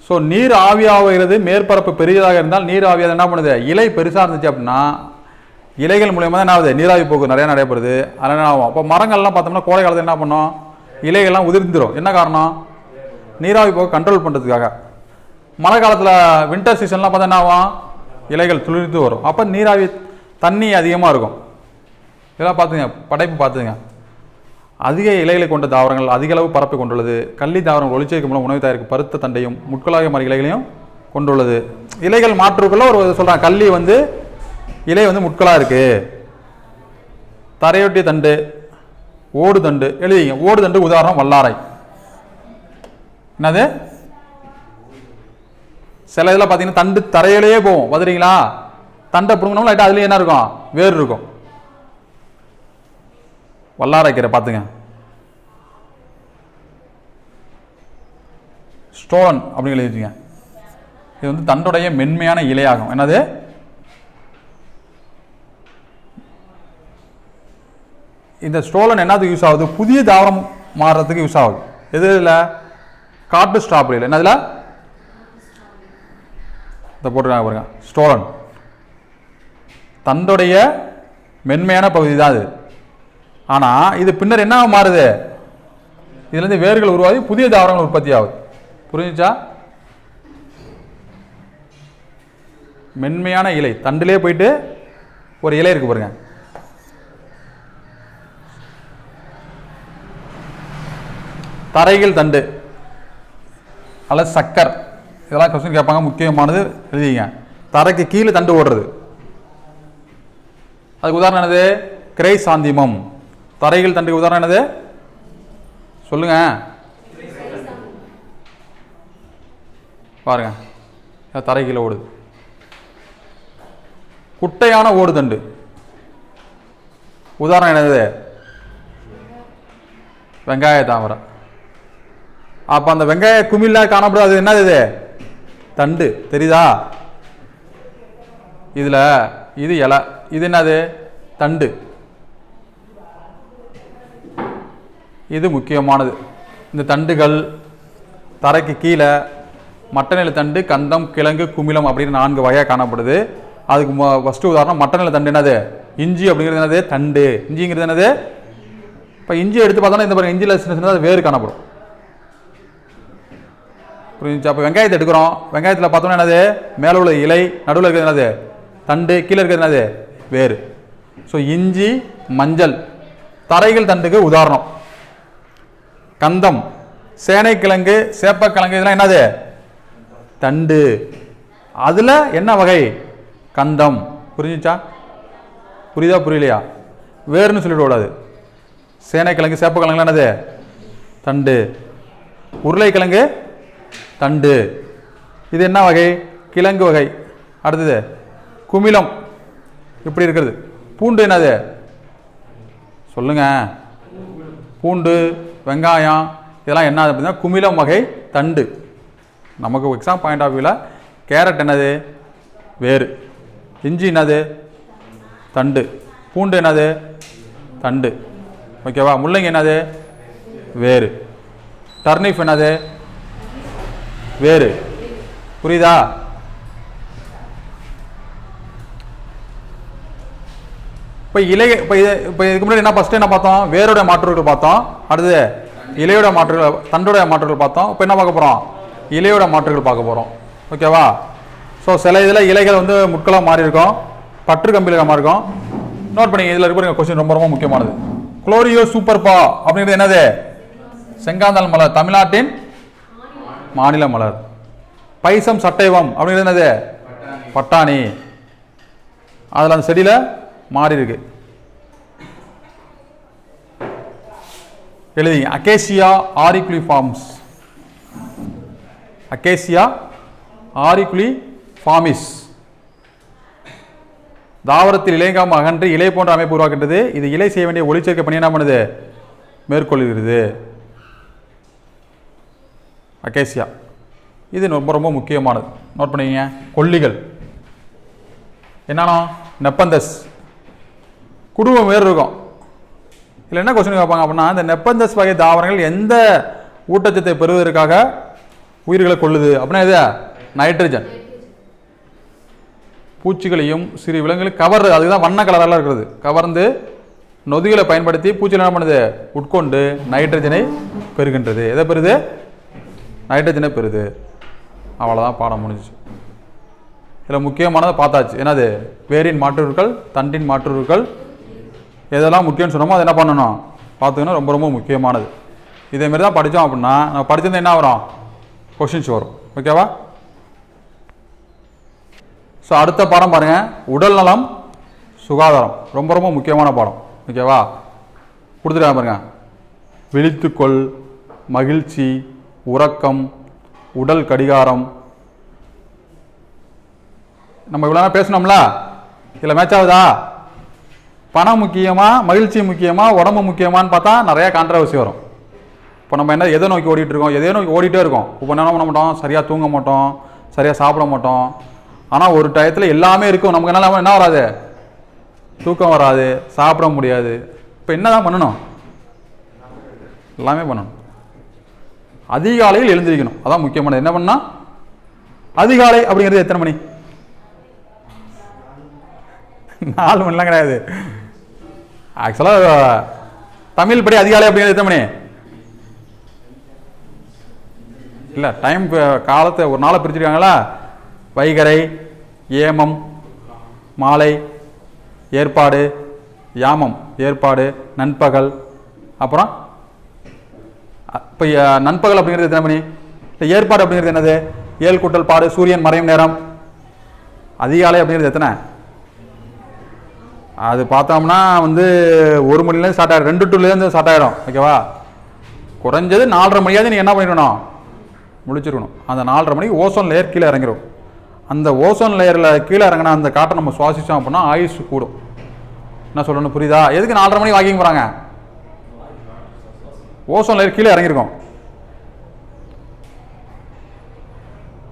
ஸோ நீர் ஆவியாகிறது, மேற்பரப்பு பெரியதாக இருந்தால் நீர் ஆவியாக என்ன பண்ணுது, இலை பெருசாக இருந்துச்சு அப்படின்னா இலைகள் மூலியமாக தான் என்ன ஆகுது, நீராவி போக்கு நிறையா நடைபெறுது. அதனால் என்ன ஆகும், அப்போ மரங்கள்லாம் பார்த்தோம்னா கோடை காலத்தில் என்ன பண்ணோம், இலைகள்லாம் உதிர்ந்துடும். என்ன காரணம், நீராவி போக்கு கண்ட்ரோல் பண்ணுறதுக்காக. மழை காலத்தில் வின்டர் சீசன்லாம் பார்த்தா என்ன ஆகும், இலைகள் துளிர்த்து வரும். அப்போ நீராவி தண்ணி அதிகமாக இருக்கும். இதெல்லாம் பார்த்துங்க, படைப்பு பார்த்துங்க. அதிக இலைகளை கொண்ட தாவரங்கள் அதிக அளவு பரப்பை கொண்டுள்ளது. கள்ளி தாவரங்கள் ஒளிச்சேர்க்கை மூலம் உணவு தயாரிக்கும் பருத்த தண்டையும் முட்களாக மாறி இலைகளையும் கொண்டுள்ளது. இலைகள் மாற்றுக்குள்ள ஒரு சொல்கிறாங்க, கள்ளி வந்து இலை வந்து முட்களாக இருக்குது. தரையொட்டிய தண்டு, ஓடு தண்டு எழுதிங்க. ஓடு தண்டு உதாரணம் வல்லாரை. என்னது, சில இதில் பார்த்தீங்கன்னா தண்டு தரையிலேயே போகும், பார்த்துறீங்களா, தண்டை பிடுங்கணும்னா லைட்டாக அதுலேயே என்ன இருக்கும், வேறு இருக்கும். வல்லாரைக்கீரை பார்த்துங்க. ஸ்டோலன் அப்படின்னு எழுதிங்க. இது வந்து தண்டுடைய மென்மையான இலையாகும். என்னது, இந்த ஸ்டோலன் என்னதுக்கு யூஸ் ஆகுது, புதிய தாவரம் மாறுறதுக்கு யூஸ் ஆகுது. எது இல்லை, காட்டு ஸ்ட்ராபெரியில் என்னதுல இதை போட்டுருக்காங்க பாருங்க, ஸ்டோலன் தண்டுடைய மென்மையான பகுதி தான் அது. ஆனால் இது பின்னர் என்ன மாறுது, இதுலேருந்து வேர்கள் உருவாகி புதிய தாவரங்கள் உற்பத்தி ஆகுது. புரிஞ்சுச்சா, மென்மையான இலை தண்டிலே போயிட்டு ஒரு இலை இருக்கு பாருங்க. தரைகள் தண்டு அல்லது சக்கர், இதெல்லாம் கொஸ்டின் கேட்பாங்க, முக்கியமானது எழுதிங்க. தரைக்கு கீழே தண்டு ஓடுறது, அதுக்கு உதாரணம் என்னது, கிரைசாந்திமம். தரைகள் தண்டுக்கு உதாரணம் என்னது சொல்லுங்க, பாருங்க, தரை கீழே ஓடுது. குட்டையான ஓடு தண்டு உதாரணம் என்னது, வெங்காய தாமரை. அப்போ அந்த வெங்காய குமிழா காணப்படுது, அது என்னது, இது தண்டு, தெரியுதா. இதில் இது இலை, இது என்னது தண்டு. இது முக்கியமானது. இந்த தண்டுகள் தரைக்கு கீழே மட்டநிலை தண்டு, கந்தம், கிழங்கு, குமிழம் அப்படின்னு 4 வகையாக காணப்படுது. அதுக்கு ஃபஸ்ட்டு உதாரணம் மட்டநிலை தண்டு என்னது, இஞ்சி அப்படிங்கிறது என்னது தண்டு. இஞ்சிங்கிறது என்னது, இப்போ இஞ்சி எடுத்து பார்த்தோன்னா இந்த பாருங்க, இஞ்சியில் சின்ன சின்னதாக வேறு காணப்படும். புரிஞ்சுச்சா. அப்போ வெங்காயத்தை எடுக்கிறோம், வெங்காயத்தில் பார்த்தோன்னா என்னது, மேலே உள்ள இலை, நடுவில் இருக்கிறது என்னது தண்டு, கீழே இருக்கிறது என்னது வேறு. ஸோ இஞ்சி, மஞ்சள் தரைகள் தண்டுக்கு உதாரணம். கந்தம், சேனைக்கிழங்கு, சேப்பக்கிழங்கு இதெல்லாம் என்னது தண்டு. அதில் என்ன வகை, கந்தம். புரிஞ்சுச்சா, புரியுதா புரியலையா, வேறுன்னு சொல்லிவிடக்கூடாது. சேனைக்கிழங்கு, சேப்பக்கிழங்குலாம் என்னது தண்டு. உருளைக்கிழங்கு தண்டு, இது என்ன வகை, கிழங்கு வகை. அடுத்தது குமிழம், இப்படி இருக்கிறது. பூண்டு என்னது சொல்லுங்க, பூண்டு, வெங்காயம் இதெல்லாம் என்ன அப்படின்னா குமிழம் வகை தண்டு. நமக்கு எக்ஸாம் பாயிண்ட் ஆஃப் வியூவில் கேரட் என்னது வேறு, இஞ்சி என்னது தண்டு, பூண்டு என்னது தண்டு, ஓகேவா. முள்ளங்கி என்னது வேறு, டர்னிப் என்னது வேறு. புரியுதா. இப்போ இலை, இப்போ இதுக்கு முன்னாடி என்ன ஃபஸ்ட்டு என்ன பார்த்தோம், வேரோட மாற்றுகள் பார்த்தோம். அடுத்தது இலையோட மாற்றுகள், தண்டோட மாற்றுகள் பார்த்தோம். இப்போ என்ன பார்க்க போகிறோம், இலையோட மாற்றுகள் பார்க்க போகிறோம், ஓகேவா. ஸோ சில இதில் இலைகள் வந்து முட்களாக மாறி இருக்கும், பற்று கம்பியில் மாறி இருக்கும். நோட் பண்ணி, இதில் இருக்கிற கொஸ்டின் ரொம்ப ரொம்ப முக்கியமானது. குளோரியோ சூப்பர்பா அப்படிங்கிறது என்னது, செங்காந்தல் மலர், தமிழ்நாட்டின் மாநில மலர். பைசம் சட்டைவம் அப்படிங்கிறது என்னது பட்டாணி, அதில் அந்த செடியில் மாறி இருக்கு. எழுதிங்க. அகேசியா ஆரிகுலிஃபார்ம்ஸ், அகேசியா ஆரிகுலிஃபார்மிஸ் தாவரத்தில் இலைங்காம அகன்று இலை போன்ற அமைப்பு உருவாக்கின்றது. இது இலை செய்ய வேண்டிய ஒளிச்சேர்க்கை பணி என்ன பண்ணுது, மேற்கொள்கிறது. அகேசியா இது ரொம்ப ரொம்ப முக்கியமானது, நோட் பண்ணிக்கங்க. கொல்லிகள் என்னன்னா நெப்பந்தஸ், குடும்பம் வேறு இருக்கும். இதில் என்ன கொஸ்டின் கேட்பாங்க அப்படின்னா, இந்த நெப்பந்தஸ் வகை தாவரங்கள் எந்த ஊட்டச்சத்தை பெறுவதற்காக உயிர்களை கொள்ளுது அப்படின்னா இது நைட்ரஜன். பூச்சிகளையும் சிறு விலங்குகளையும் கவர்றது, அதுதான் வண்ண கலரெல்லாம் இருக்கிறது, கவர்ந்து நொதிகளை பயன்படுத்தி பூச்சிகள் என்ன பண்ணுது, உட்கொண்டு நைட்ரஜனை பெறுகின்றது. எதை பெறுது, நைட்ரஜனை பெறுது. அவ்வளோதான், பாடம் முடிஞ்சிச்சு. இதில் முக்கியமானதை பார்த்தாச்சு. என்னது, வேரின் மாற்றுருக்கள், தண்டின் மாற்றுருக்கள், எதெல்லாம் முக்கியம்னு சொன்னோமோ அதை என்ன பண்ணணும் பார்த்துக்கணும், ரொம்ப ரொம்ப முக்கியமானது. இதேமாரி தான் படித்தோம் அப்படின்னா நம்ம படிச்சிருந்தா என்ன வரும், கொஷின்ஸ் வரும். ஓகேவா? ஸோ அடுத்த பாடம் பாருங்கள், உடல் நலம் சுகாதாரம், ரொம்ப ரொம்ப முக்கியமான பாடம். ஓகேவா? கொடுத்துருக்காங்க பாருங்க, விழித்துக்கொள், மகிழ்ச்சி, உறக்கம், உடல் கடிகாரம். நம்ம இவ்வளோ நேரம் பேசணும்ல, இதில் மேட்ச் ஆகுதா? பணம் முக்கியமா, மகிழ்ச்சி முக்கியமா, உடம்பு முக்கியமானு பார்த்தா நிறையா கான்ட்ரவர்சி வரும். இப்போ நம்ம என்ன எதை நோக்கி ஓடிட்டு இருக்கோம், எதையோ நோக்கி ஓடிட்டே இருக்கோம். இப்போ என்ன பண்ண மாட்டோம், சரியாக தூங்க மாட்டோம், சரியாக சாப்பிட மாட்டோம். ஆனால் ஒரு டயத்தில் எல்லாமே இருக்கும், நமக்கு என்ன வராது, தூக்கம் வராது, சாப்பிட முடியாது. இப்போ என்ன தான் பண்ணணும், எல்லாமே பண்ணணும். அதிகாலையில் எழுந்திருக்கணும், அதான் முக்கியமானது. என்ன பண்ணால் அதிகாலை அப்படிங்கிறது எத்தனை மணி? 4 மணிலாம் கிடையாது. ஆக்சுவலாக தமிழ் படி அதிகாலை அப்படிங்கிறது எத்தனை மணி? இல்லை, டைம் காலத்தை ஒரு நாளை பிரிச்சுருக்காங்களா, வைகரை, ஏமம், மாலை, ஏற்பாடு, யாமம் ஏற்பாடு, நண்பகல், அப்புறம் இப்போ நண்பகல் அப்படிங்கிறது எத்தனை மணி? இல்லை, ஏற்பாடு அப்படிங்கிறது என்னது, 7 கூட்டல் பாடு, சூரியன் மறையும் நேரம். அதிகாலை அப்படிங்கிறது எத்தனை? அது பார்த்தோம்னா 1 மணிலேருந்து ஸ்டார்ட் ஆகிடும், 2 2லேருந்து ஸ்டார்ட் ஆகிடும். ஓகேவா? குறைஞ்சது 4:30 மணியாவது நீங்கள் என்ன பண்ணிடணும், முடிச்சிருக்கணும். அந்த 4:30 மணிக்கு ஓசோன் லேயர் கீழே இறங்கிடும். அந்த ஓசோன் லேயரில் கீழே இறங்கினா அந்த காற்றை நம்ம சுவாசித்தோம் அப்படின்னா ஆயுசு கூடும். என்ன சொல்லணும், புரியுதா? எதுக்கு 4:30 மணிக்கு வாக்கிங் போகிறாங்க? ஓசோன் லேயர் கீழே இறங்கியிருக்கும்.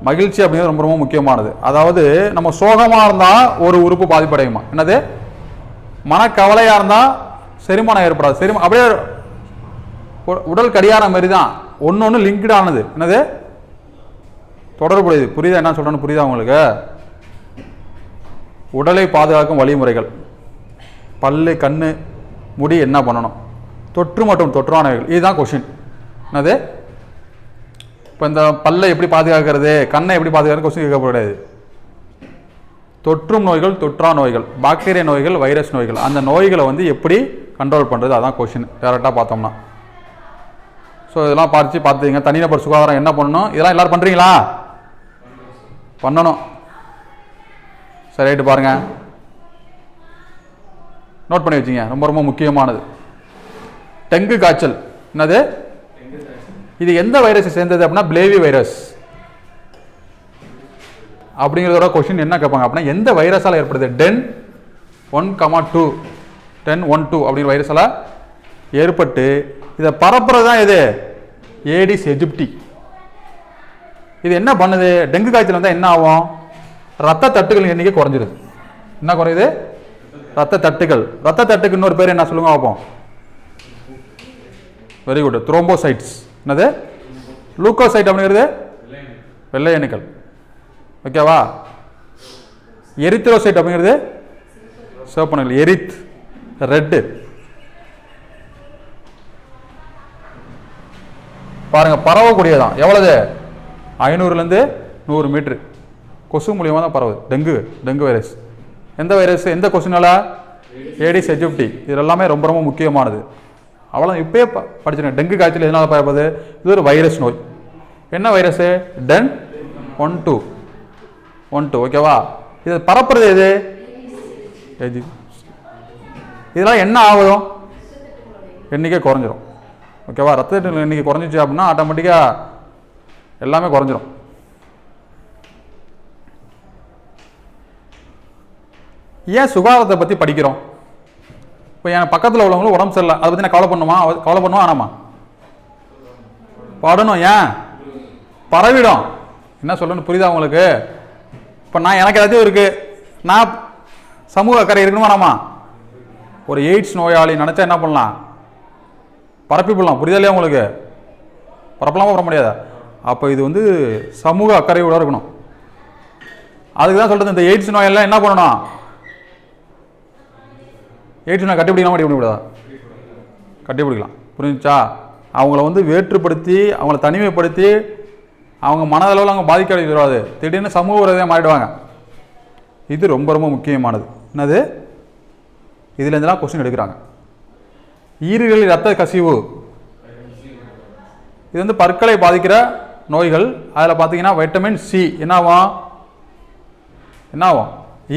மகிழ்ச்சி அப்படிங்கிறது ரொம்ப ரொம்ப முக்கியமானது. அதாவது நம்ம சோகமாக இருந்தால் ஒரு உறுப்பு பாதிப்படையுமா, என்னது, மனக்கவலையாக இருந்தால் செரிமானம் ஏற்படாது. அப்படியே உடல் கடிகாரம் மாரி தான், ஒன்று லிங்க்டு ஆனது, என்னது, தொடர்புடையது. புரியுதா என்ன சொல்கிறேன்னு? புரியுதா உங்களுக்கு? உடலை பாதுகாக்கும் வழிமுறைகள், பல்லு, கண்ணு, முடி என்ன பண்ணணும், தொற்று மற்றும் தொற்றானவைகள், இதுதான் கொஷின். என்னது, இப்போ இந்த பல்லை எப்படி பாதுகாக்கிறது, கண்ணை எப்படி பாதுகாக்கிறது கொஸ்டின் கேட்கக்கூடாது. தொற்றும் நோய்கள், தொற்றா நோய்கள், பாக்டீரியா நோய்கள், வைரஸ் நோய்கள், அந்த நோய்களை எப்படி கண்ட்ரோல் பண்ணுறது, அதான் கொஷின் டேரெக்டாக பார்த்தோம்னா. ஸோ இதெல்லாம் பார்த்துங்க. தனிநபர் சுகாதாரம் என்ன பண்ணணும், இதெல்லாம் எல்லோரும் பண்ணுறீங்களா? பண்ணணும். சரி, ரைட்டு, பாருங்கள், நோட் பண்ணி வச்சுங்க, ரொம்ப ரொம்ப முக்கியமானது. டெங்கு காய்ச்சல் என்னது, இது எந்த வைரஸை சேர்ந்தது அப்படின்னா பிளேவி வைரஸ். அப்படிங்கிறதோட கொஸ்டின் என்ன கேட்பாங்க அப்படின்னா, எந்த வைரஸால் ஏற்படுது, டென் 1,2 10.1.2 அப்படிங்கிற வைரஸால் ஏற்பட்டு இதை பரப்புறது தான் எது, ஏடிஸ் எஜிப்டி. இது என்ன பண்ணுது, டெங்கு காய்ச்சல் வந்தால் என்ன ஆகும், ரத்த தட்டுகள் எண்ணிக்கை குறைஞ்சிருது. என்ன குறையுது, ரத்த தட்டுகள். ரத்த தட்டுக்கு இன்னொரு பேர் என்ன சொல்லுங்க பார்ப்போம். Very good, thrombocytes. என்னது, லூக்கோசைட் அப்படிங்கிறது வெள்ளை அணுக்கள். ஓகேவா? எரித்ரோசைட் அப்படிங்கிறது சிவப்பு அணுக்கள், எரித், ரெட்டு. பாருங்க, பரவக்கூடியதான். எவ்வளவு, 500லேருந்து 100 மீட்டர் கொசு மூலியமாக தான் பரவுது. Dengue virus. எந்த வைரஸ், எந்த கொசுனால, ஏடிஸ் எஜிப்டி. இது எல்லாமே ரொம்ப ரொம்ப முக்கியமானது. அவ்வளோ இப்பயே படிச்சிருக்கேன். டெங்கு காய்ச்சல் எதனால் பரவுது, இது ஒரு வைரஸ் நோய். என்ன வைரஸு, டென் 1,2. ஓகேவா? இது பரப்புறது எது, இதெல்லாம் என்ன ஆகும், எண்ணிக்கை குறைஞ்சிரும். ஓகேவா? ரத்த எண்ணிக்கை குறைஞ்சிச்சு அப்படின்னா ஆட்டோமேட்டிக்காக எல்லாமே குறைஞ்சிரும். ஏன் சுகாதாரத்தை பற்றி படிக்கிறோம், இப்போ என் பக்கத்தில் உள்ளவங்களும் உடம்பு சரியில்லை, அதை பற்றி நான் கவலை பண்ணுமா ஆனாமா? படணும். ஏன்? பரவிடும். என்ன சொல்லணும்னு புரியுதா உங்களுக்கு? இப்போ நான் எனக்கு ஏதாச்சும் இருக்குது, நான் சமூக அக்கறை இருக்கணுமா வேணாமா? ஒரு எய்ட்ஸ் நோயாளி நினச்சா என்ன பண்ணலாம்? பரப்பி போடலாம். புரியுதா இல்லையா உங்களுக்கு? பரப்பலாமா வர முடியாதா? அப்போ இது வந்து சமூக அக்கறையோட இருக்கணும். அதுக்கு தான் சொல்கிறது, இந்த எய்ட்ஸ் நோயெல்லாம் என்ன பண்ணணும்? எய்ட்ஸ் நோய் கட்டிப்பிடிக்கலாம். கட்டிப்பிடிக்கலாம். புரிஞ்சுச்சா? அவங்கள வந்து வேற்றுப்படுத்தி, அவங்கள தனிமைப்படுத்தி, அவங்க மனதளவில் அவங்க பாதிக்கக்கூடாது. திடீர்னு சமூக விரோதியாக மாறிடுவாங்க. இது ரொம்ப ரொம்ப முக்கியமானது. என்னது? இதுலேருந்துலாம் கொஸ்டின் எடுக்கிறாங்க. ஈறுகளில் இரத்த கசிவு, இது வந்து பற்களை பாதிக்கிற நோய்கள். அதில் பார்த்தீங்கன்னா வைட்டமின் சி என்னாகும்?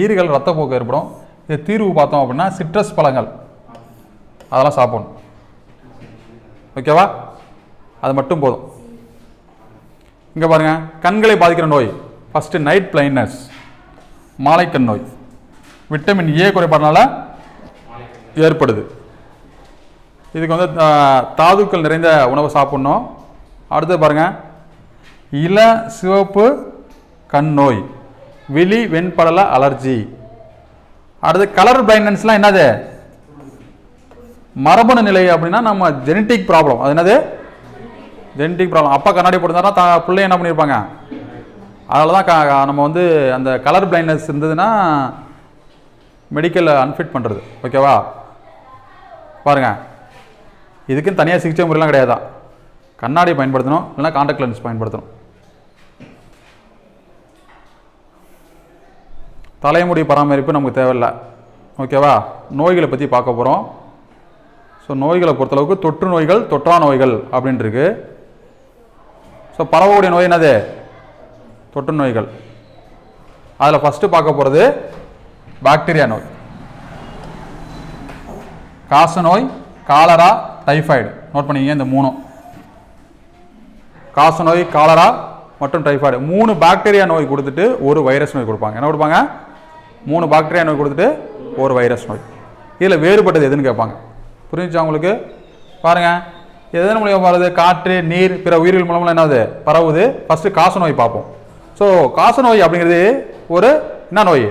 ஈறுகள் ரத்தப்போக்கு ஏற்படும். இது தீர்வு பார்த்தோம் அப்படின்னா சிட்ரஸ் பழங்கள் அதெல்லாம் சாப்பிடணும். ஓகேவா? அது மட்டும் போதும். இங்கே பாருங்க, கண்களை பாதிக்கிற நோய். ஃபஸ்ட்டு நைட் பிளைண்ட்னஸ், மாலைக்கண் நோய். விட்டமின் ஏ குறைபாடுனால ஏற்படுது. இதுக்கு வந்து தாதுக்கள் நிறைந்த உணவை சாப்பிடணும். அடுத்து பாருங்க, இள சிவப்பு கண் நோய், விழி வெண்படல அலர்ஜி. அடுத்து கலர் பிளைண்ட்னஸ்லாம் என்னது? மரபணு நிலை அப்படின்னா நம்ம ஜெனட்டிக் ப்ராப்ளம். அது என்னது? Genetic problem. அப்பா கண்ணாடி போட்டிருந்தாருன்னா பிள்ளை என்ன பண்ணியிருப்பாங்க? அதனால தான் நம்ம வந்து அந்த கலர் பிளைண்ட்னஸ் இருந்ததுன்னா மெடிக்கல் அன்ஃபிட் பண்ணுறது. ஓகேவா? பாருங்க, இதுக்குன்னு தனியாக சிகிச்சை முறையெல்லாம் கிடையாதான். கண்ணாடி பயன்படுத்தணும், இல்லைன்னா கான்டாக்ட் லென்ஸ் பயன்படுத்தணும். தலைமுடி பராமரிப்பு நமக்கு தேவையில்லை. ஓகேவா? நோய்களை பற்றி பார்க்க போகிறோம். ஸோ நோய்களை பொறுத்தளவுக்கு தொற்று நோய்கள், தொற்றா நோய்கள் அப்படின்னு இருக்கு. ஸோ பரவக்கூடிய நோய் என்னது? தொற்று நோய்கள். அதில் ஃபஸ்ட்டு பார்க்க போகிறது பாக்டீரியா நோய். காச நோய், காலரா, டைஃபாய்டு. நோட் பண்ணிங்க இந்த மூணும். காச நோய், காலரா மற்றும் டைஃபாய்டு. 3 பாக்டீரியா நோய் கொடுத்துட்டு ஒரு வைரஸ் நோய் கொடுப்பாங்க. என்ன கொடுப்பாங்க? 3 பாக்டீரியா நோய் கொடுத்துட்டு ஒரு வைரஸ் நோய். இதில் வேறுபட்டது எதுன்னு கேட்பாங்க. புரிஞ்சுச்சா உங்களுக்கு? பாருங்க, எதன் மூலியமாக பரவுது? காற்று, நீர், பிற உயிர்கள் மூலமாக என்னது பரவுது? ஃபர்ஸ்ட் காச நோய் பார்ப்போம். ஸோ காச நோய் அப்படிங்கிறது ஒரு என்ன நோய்?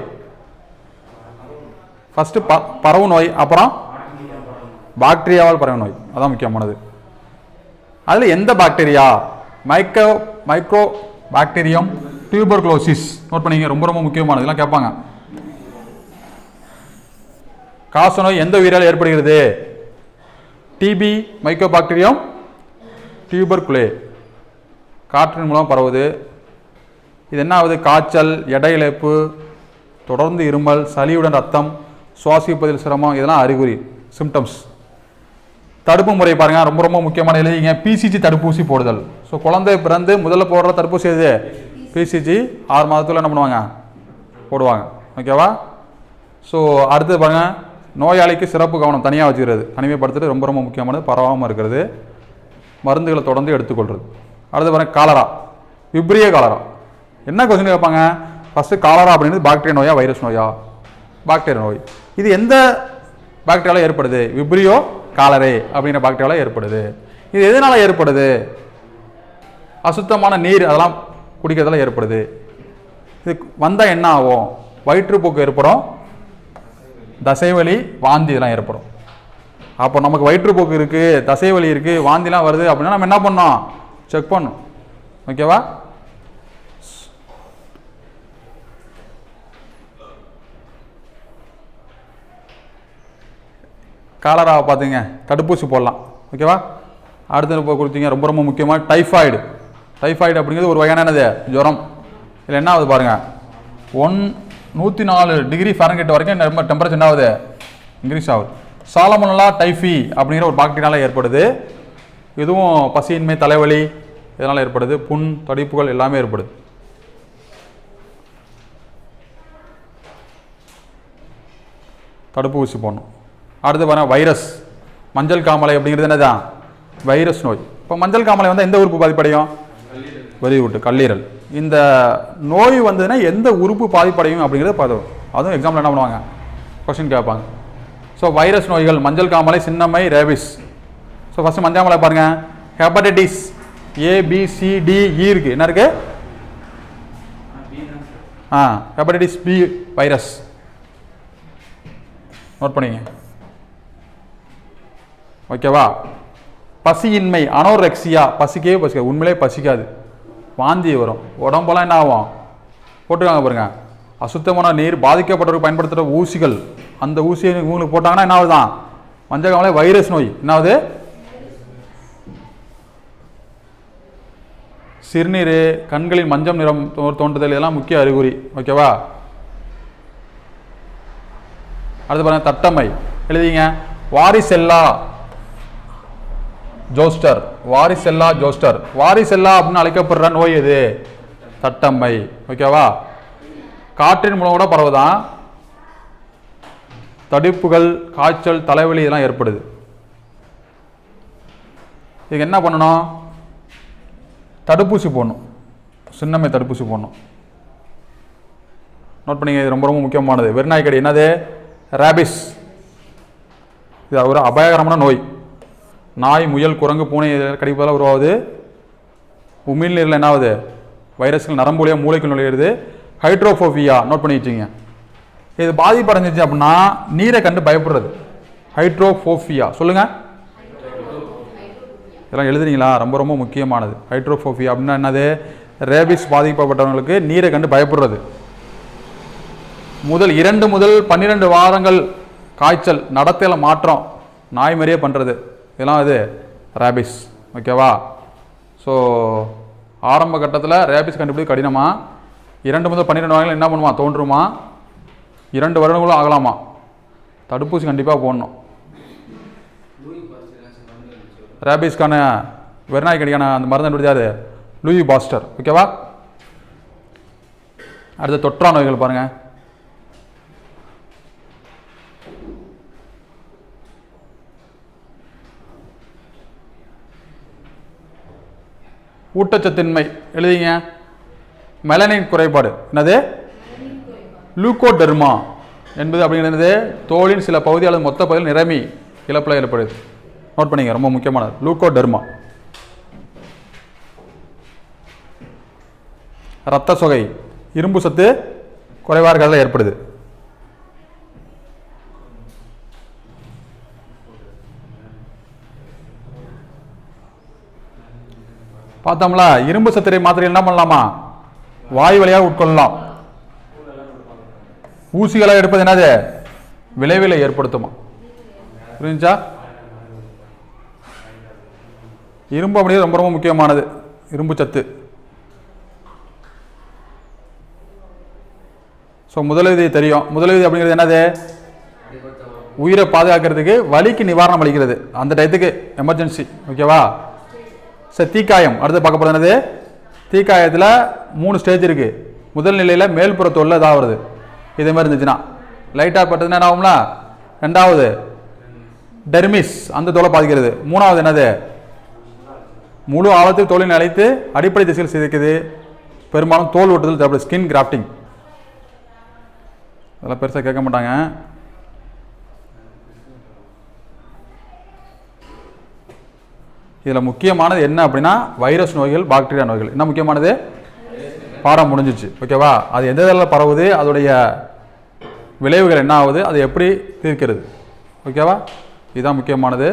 ஃபர்ஸ்ட் பரவு நோய், அப்புறம் பாக்டீரியாவால் பரவு நோய். அதான் முக்கியமானது. அதில் எந்த bacteria? Micro bacterium tuberculosis. Note பண்ணிங்க, ரொம்ப ரொம்ப முக்கியமானது. இதெல்லாம் கேட்பாங்க. காச நோய் எந்த உயிரால் ஏற்படுகிறது? டிபி, மைக்ரோ பாக்டீரியம் டியூபர்குலே. காற்றின் மூலம் பரவுது. இது என்ன ஆகுது? காய்ச்சல், எடை இழப்பு, தொடர்ந்து இருமல், சளியுடன் ரத்தம், சுவாசிப்பதில் சிரமம், இதெல்லாம் அறிகுறி, சிம்டம்ஸ். தடுப்பு முறை பாருங்க, ரொம்ப ரொம்ப முக்கியமான எழுதிங்க. பிசிஜி தடுப்பூசி போடுதல். ஸோ குழந்தை பிறந்து முதல்ல போடுற தடுப்பூசி எது? பிசிஜி. 6 மாதத்துல என்ன பண்ணுவாங்க? போடுவாங்க. ஓகேவா? ஸோ அடுத்து பாருங்க, நோயாளிக்கு சிறப்பு கவனம் தனியாக வச்சுக்கிறது. தனிமைப்படுத்துறது ரொம்ப ரொம்ப முக்கியமானது. பரவாமல் இருக்கிறது. மருந்துகளை தொடர்ந்து எடுத்துக்கொள்வது. அடுத்து பாருங்க, காலரா, விப்ரிய காலரா. என்ன கொஸ்டின் கேட்பாங்க? ஃபர்ஸ்ட் காலரா அப்படின்றது பாக்டீரியா நோயா, வைரஸ் நோயா? பாக்டீரியா நோய். இது எந்த பாக்டீரியாவில் ஏற்படுது? விப்ரியோ காலரே அப்படிங்கிற பாக்டீரியாவில் ஏற்படுது. இது எதனால ஏற்படுது? அசுத்தமான நீர் அதெல்லாம் குடிக்கிறதால ஏற்படுது. இது வந்தால் என்ன ஆகும்? வயிற்றுப்போக்கு ஏற்படும், தசைவலி, வாந்தி இதெல்லாம் ஏற்படும். அப்போ நமக்கு வயிற்றுப்போக்கு இருக்குது, தசைவலி இருக்குது, வாந்திலாம் வருது அப்படின்னா நம்ம என்ன பண்ணோம்? செக் பண்ணணும். ஓகேவா? காலராவை பார்த்தீங்க, தடுப்பூசி போடலாம். ஓகேவா? அடுத்து இப்போ கொடுத்தீங்க, ரொம்ப ரொம்ப முக்கியமாக டைஃபாய்டு. டைஃபாய்டு அப்படிங்கிறது ஒரு வகையான என்னது? ஜுரம். இதில் என்ன ஆகுது பாருங்கள், 104 டிகிரி ஃபாரன்ஹீட் வரைக்கும் ரொம்ப டெம்பரேச்சர் என்ன ஆகுது? இன்க்ரீஸ் ஆகுது. சாலமோனெல்லா டைஃபி அப்படிங்கிற ஒரு பாக்டீரியால ஏற்படுது. இதுவும் பசியின்மை, தலைவலி இதனால் ஏற்படுது. புண், தடிப்புகள் எல்லாமே ஏற்படுது. தடுப்பூசி போடணும். அடுத்து பாருங்கள், வைரஸ். மஞ்சள் காமாலை அப்படிங்கிறது என்னதான்? வைரஸ் நோய். இப்போ மஞ்சள் காமாலை வந்து எந்த உறுப்பு பாதிப்படையும்? வெரி குட், கல்லீரல். இந்த நோய் வந்ததுன்னா எந்த உறுப்பு பாதிப்படையும் அப்படிங்கிறத பார்த்தோம். அதுவும் எக்ஸாம்பிள் என்ன பண்ணுவாங்க? கொஸ்டின் கேட்பாங்க. ஸோ வைரஸ் நோய்கள் மஞ்சள் காமாலை, சின்னம்மை, ரேபிஸ். ஸோ ஃபஸ்ட்டு மஞ்சள் காமாலை பாருங்கள். ஹெப்படைட்டிஸ் ABCDE இருக்குது. என்ன இருக்குது? Hepatitis B virus. நோட் பண்ணிங்க. ஓகேவா? பசியின்மை, அனோரெக்சியா, பசிக்கவே பசிக்காது, உண்மையிலே பசிக்காது, வாந்தி வரும், உடம்பெல்லாம் என்ன ஆகும்? போட்டுருக்காங்க பாருங்க. அசுத்தமான நீர், பாதிக்கப்பட்டவர்கள் பயன்படுத்துகிற ஊசிகள், அந்த ஊசியை இவங்களுக்கு போட்டாங்கன்னா என்ன ஆகுதான்? மஞ்சள் காமாலை வைரஸ் நோய். என்ன ஆகுது? சிறுநீர், கண்களின் மஞ்சள் நிறம் தோன்றுதல், இதெல்லாம் முக்கிய அறிகுறி. ஓகேவா? அடுத்து பாருங்க தட்டம்மை. எழுதிங்க. வாரிசெல்லா ஜோஸ்டர். வாரிசெல்லா ஜோஸ்டர். வாரிசெல்லா அப்படின்னு அழைக்கப்படுற நோய் எது? தட்டம்மை. ஓகேவா? காற்றின் மூலம் கூட பரவுதான். தடிப்புகள், காய்ச்சல், தலைவலி இதெல்லாம் ஏற்படுது. இதுக்கு என்ன பண்ணணும்? தடுப்பூசி போடணும். சின்னம்மை தடுப்பூசி போடணும். நோட் பண்ணிங்க. இது ரொம்ப ரொம்ப முக்கியமானது. வெறிநாய்க்கடி. என்னது? ரேபிஸ். இது ஒரு அபாயகரமான நோய். நாய், முயல், குரங்கு, பூனை கடிப்பதால் உருவாகுது. உமிழ்நீரில் என்ன ஆகுது? வைரஸ்கள் நரம்பு வழியாக மூளைக்குள் நுழையிறது. ஹைட்ரோஃபோபியா. நோட் பண்ணி வச்சுங்க. இது பாதிப்படைஞ்சிச்சு அப்படின்னா நீரை கண்டு பயப்படுறது. ஹைட்ரோஃபோபியா. சொல்லுங்க. இதெல்லாம் எழுதுறீங்களா? ரொம்ப ரொம்ப முக்கியமானது. ஹைட்ரோஃபோபியா அப்படின்னா என்னது? ரேபிஸ் பாதிக்கப்பட்டவங்களுக்கு நீரை கண்டு பயப்படுறது. 2 முதல் 12 வாரங்கள் காய்ச்சல், நடத்தையில் மாற்றம், நாய் மாதிரியே பண்ணுறது, இதெல்லாம் இது ரேபிஸ். ஓகேவா? ஸோ ஆரம்ப கட்டத்தில் ரேபிஸ் கண்டுபிடிக்க கடினமா. 2 முதல் 12 வாரங்கள் என்ன பண்ணுமா? தோன்றுமா. 2 வருடங்களும் ஆகலாமா. தடுப்பூசி கண்டிப்பாக போடணும். ரேபிஸ்க்கான, வெறிநாய்க்கடிக்கான அந்த மருந்து கண்டுபிடிச்சாது லூயி பாஸ்டர். ஓகேவா? அடுத்து தொற்றா நோய்கள் பாருங்கள். ஊட்டச்சத்தின்மை. எழுதிங்க. மெலனின் குறைபாடு. என்னது? லூகோடெர்மா என்பது அப்படிங்கிறது தோலின் சில பகுதி அல்லது மொத்த பகுதியில் நிறமி இழப்பில் ஏற்படுது. நோட் பண்ணிங்க. ரொம்ப முக்கியமானது. லூகோடெர்மா. இரத்த சொகை, இரும்பு சத்து குறைபாடுகளில் ஏற்படுது. பார்த்தோம்ல. இரும்பு சத்திரை மாத்திரை என்ன பண்ணலாமா? வாய் வழியாக உட்கொள்ளலாம். ஊசிகளாக எடுப்பது என்னது? விளைவில் ஏற்படுத்துமா. புரிஞ்சா? இரும்பு அப்படிங்கிறது ரொம்ப ரொம்ப முக்கியமானது. இரும்பு சத்து. ஸோ முதலுதவி தெரியும். முதலுதவி அப்படிங்கிறது என்னது? உயிரை பாதுகாக்கிறதுக்கு, வலிக்கு நிவாரணம் அளிக்கிறது அந்த டயத்துக்கு, எமர்ஜென்சி. ஓகேவா? சரி, தீக்காயம் அடுத்து பார்க்க போகிறது என்னது? தீக்காயத்தில் 3 ஸ்டேஜ் இருக்குது. முதல் நிலையில் மேல்புற தோலில் இதாகிறது. இதே மாதிரி இருந்துச்சுன்னா லைட்டாக பட்டதுன்னா என்ன ஆகும்ல? 2வது டெர்மிஸ், அந்த தோலை பாதிக்கிறது. 3வது என்னது? முழு ஆழத்தில் தோலினை அழைத்து அடிப்படை திசையில் சிதைக்குது. பெரும்பாலும் தோல் ஓட்டுதல் தேவைப்படுது. Skin grafting. அதெல்லாம் பெருசாக கேட்க மாட்டாங்க. இதில் முக்கியமானது என்ன அப்படின்னா வைரஸ் நோய்கள், பாக்டீரியா நோய்கள். என்ன முக்கியமானது? பாடம் முடிஞ்சிச்சு. ஓகேவா? அது எந்த இதில் பரவுது, அதோடைய விளைவுகள் என்ன ஆகுது, அதை எப்படி தீர்க்கிறது. ஓகேவா? இதுதான் முக்கியமானது.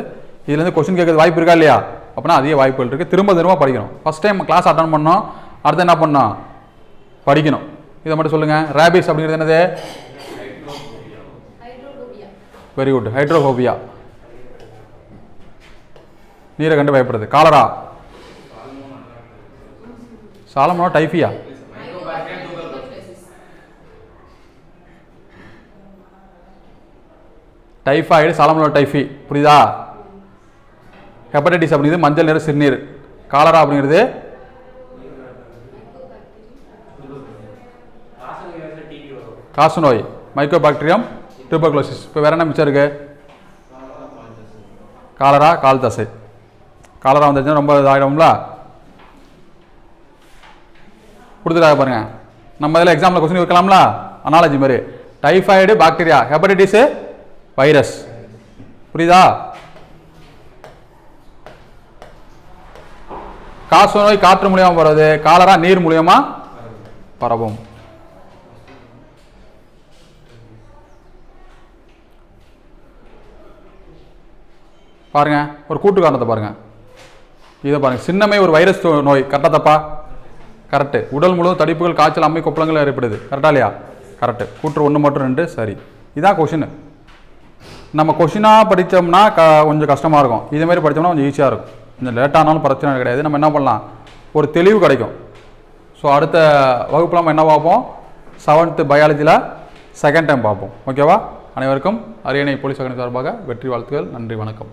இதுலேருந்து கொஸ்டின் கேட்கறது வாய்ப்பு இருக்கா இல்லையா? அப்படின்னா அதிக வாய்ப்புகள் இருக்குது. திரும்ப திரும்ப படிக்கணும். ஃபஸ்ட் டைம் கிளாஸ் அட்டன் பண்ணோம், அடுத்து என்ன பண்ணோம்? படிக்கணும். இதை மட்டும் சொல்லுங்கள். ரேபிஸ் அப்படிங்கிறது என்னது? Very good. ஹைட்ரோஃபோபியா, நீரை கண்டு பயப்படுறது. காலரா, சாலமோனா டைஃபியா, டைஃபாய்டு, சாலமோனா டைஃபி. புரியுதா? ஹெப்படைட்டிஸ் அப்படிங்கிறது மஞ்சள் நிற சிறுநீர். காலரா அப்படிங்கிறது காசு நோய், மைக்கோபாக்டீரியம் டியூபர்குலோசிஸ். இப்போ வேற என்ன மிச்சம் இருக்கு? காலரா, கால் தசை. காலரா வந்துச்சுன்னா ரொம்ப இதாகிடும்ல. கொடுத்துருக்காங்க பாருங்க. நம்ம இதில் எக்ஸாம்பிள் கொஸ்டின் வைக்கலாம்ல, அனாலஜி மாதிரி. Typhoid bacteria, hepatitis virus. புரியுதா? காச நோய் காற்று மூலியமா பரவுது, காலரா நீர் மூலியமா பரவும். பாருங்க ஒரு கூட்டு காரணத்தை பாருங்க, இதை பாருங்க. சின்னமே ஒரு வைரஸ் நோய், கரெக்டா தப்பா? கரெக்டு. உடல் முழுவதும் தடிப்புகள், காய்ச்சல், அம்மை, கொப்பளங்கள் ஏற்படுது, கரெக்டா இல்லையா? கரெக்டு. கூற்று 1 மற்றும் 2 சரி. இதான் கொஷின். நம்ம கொஷினாக படித்தோம்னா கொஞ்சம் கஷ்டமாக இருக்கும், இதேமாரி படித்தோம்னா கொஞ்சம் ஈஸியாக இருக்கும். கொஞ்சம் லேட்டானாலும் பிரச்சனை கிடையாது, நம்ம என்ன பண்ணலாம், ஒரு தெளிவு கிடைக்கும். ஸோ அடுத்த வகுப்பில் நம்ம என்ன பார்ப்போம், 7th பயாலஜியில் செகண்ட் டைம் பார்ப்போம். ஓகேவா? அனைவருக்கும் அரியணை போலீஸ் அகாடமி சார்பாக வெற்றி வாழ்த்துக்கள். நன்றி, வணக்கம்.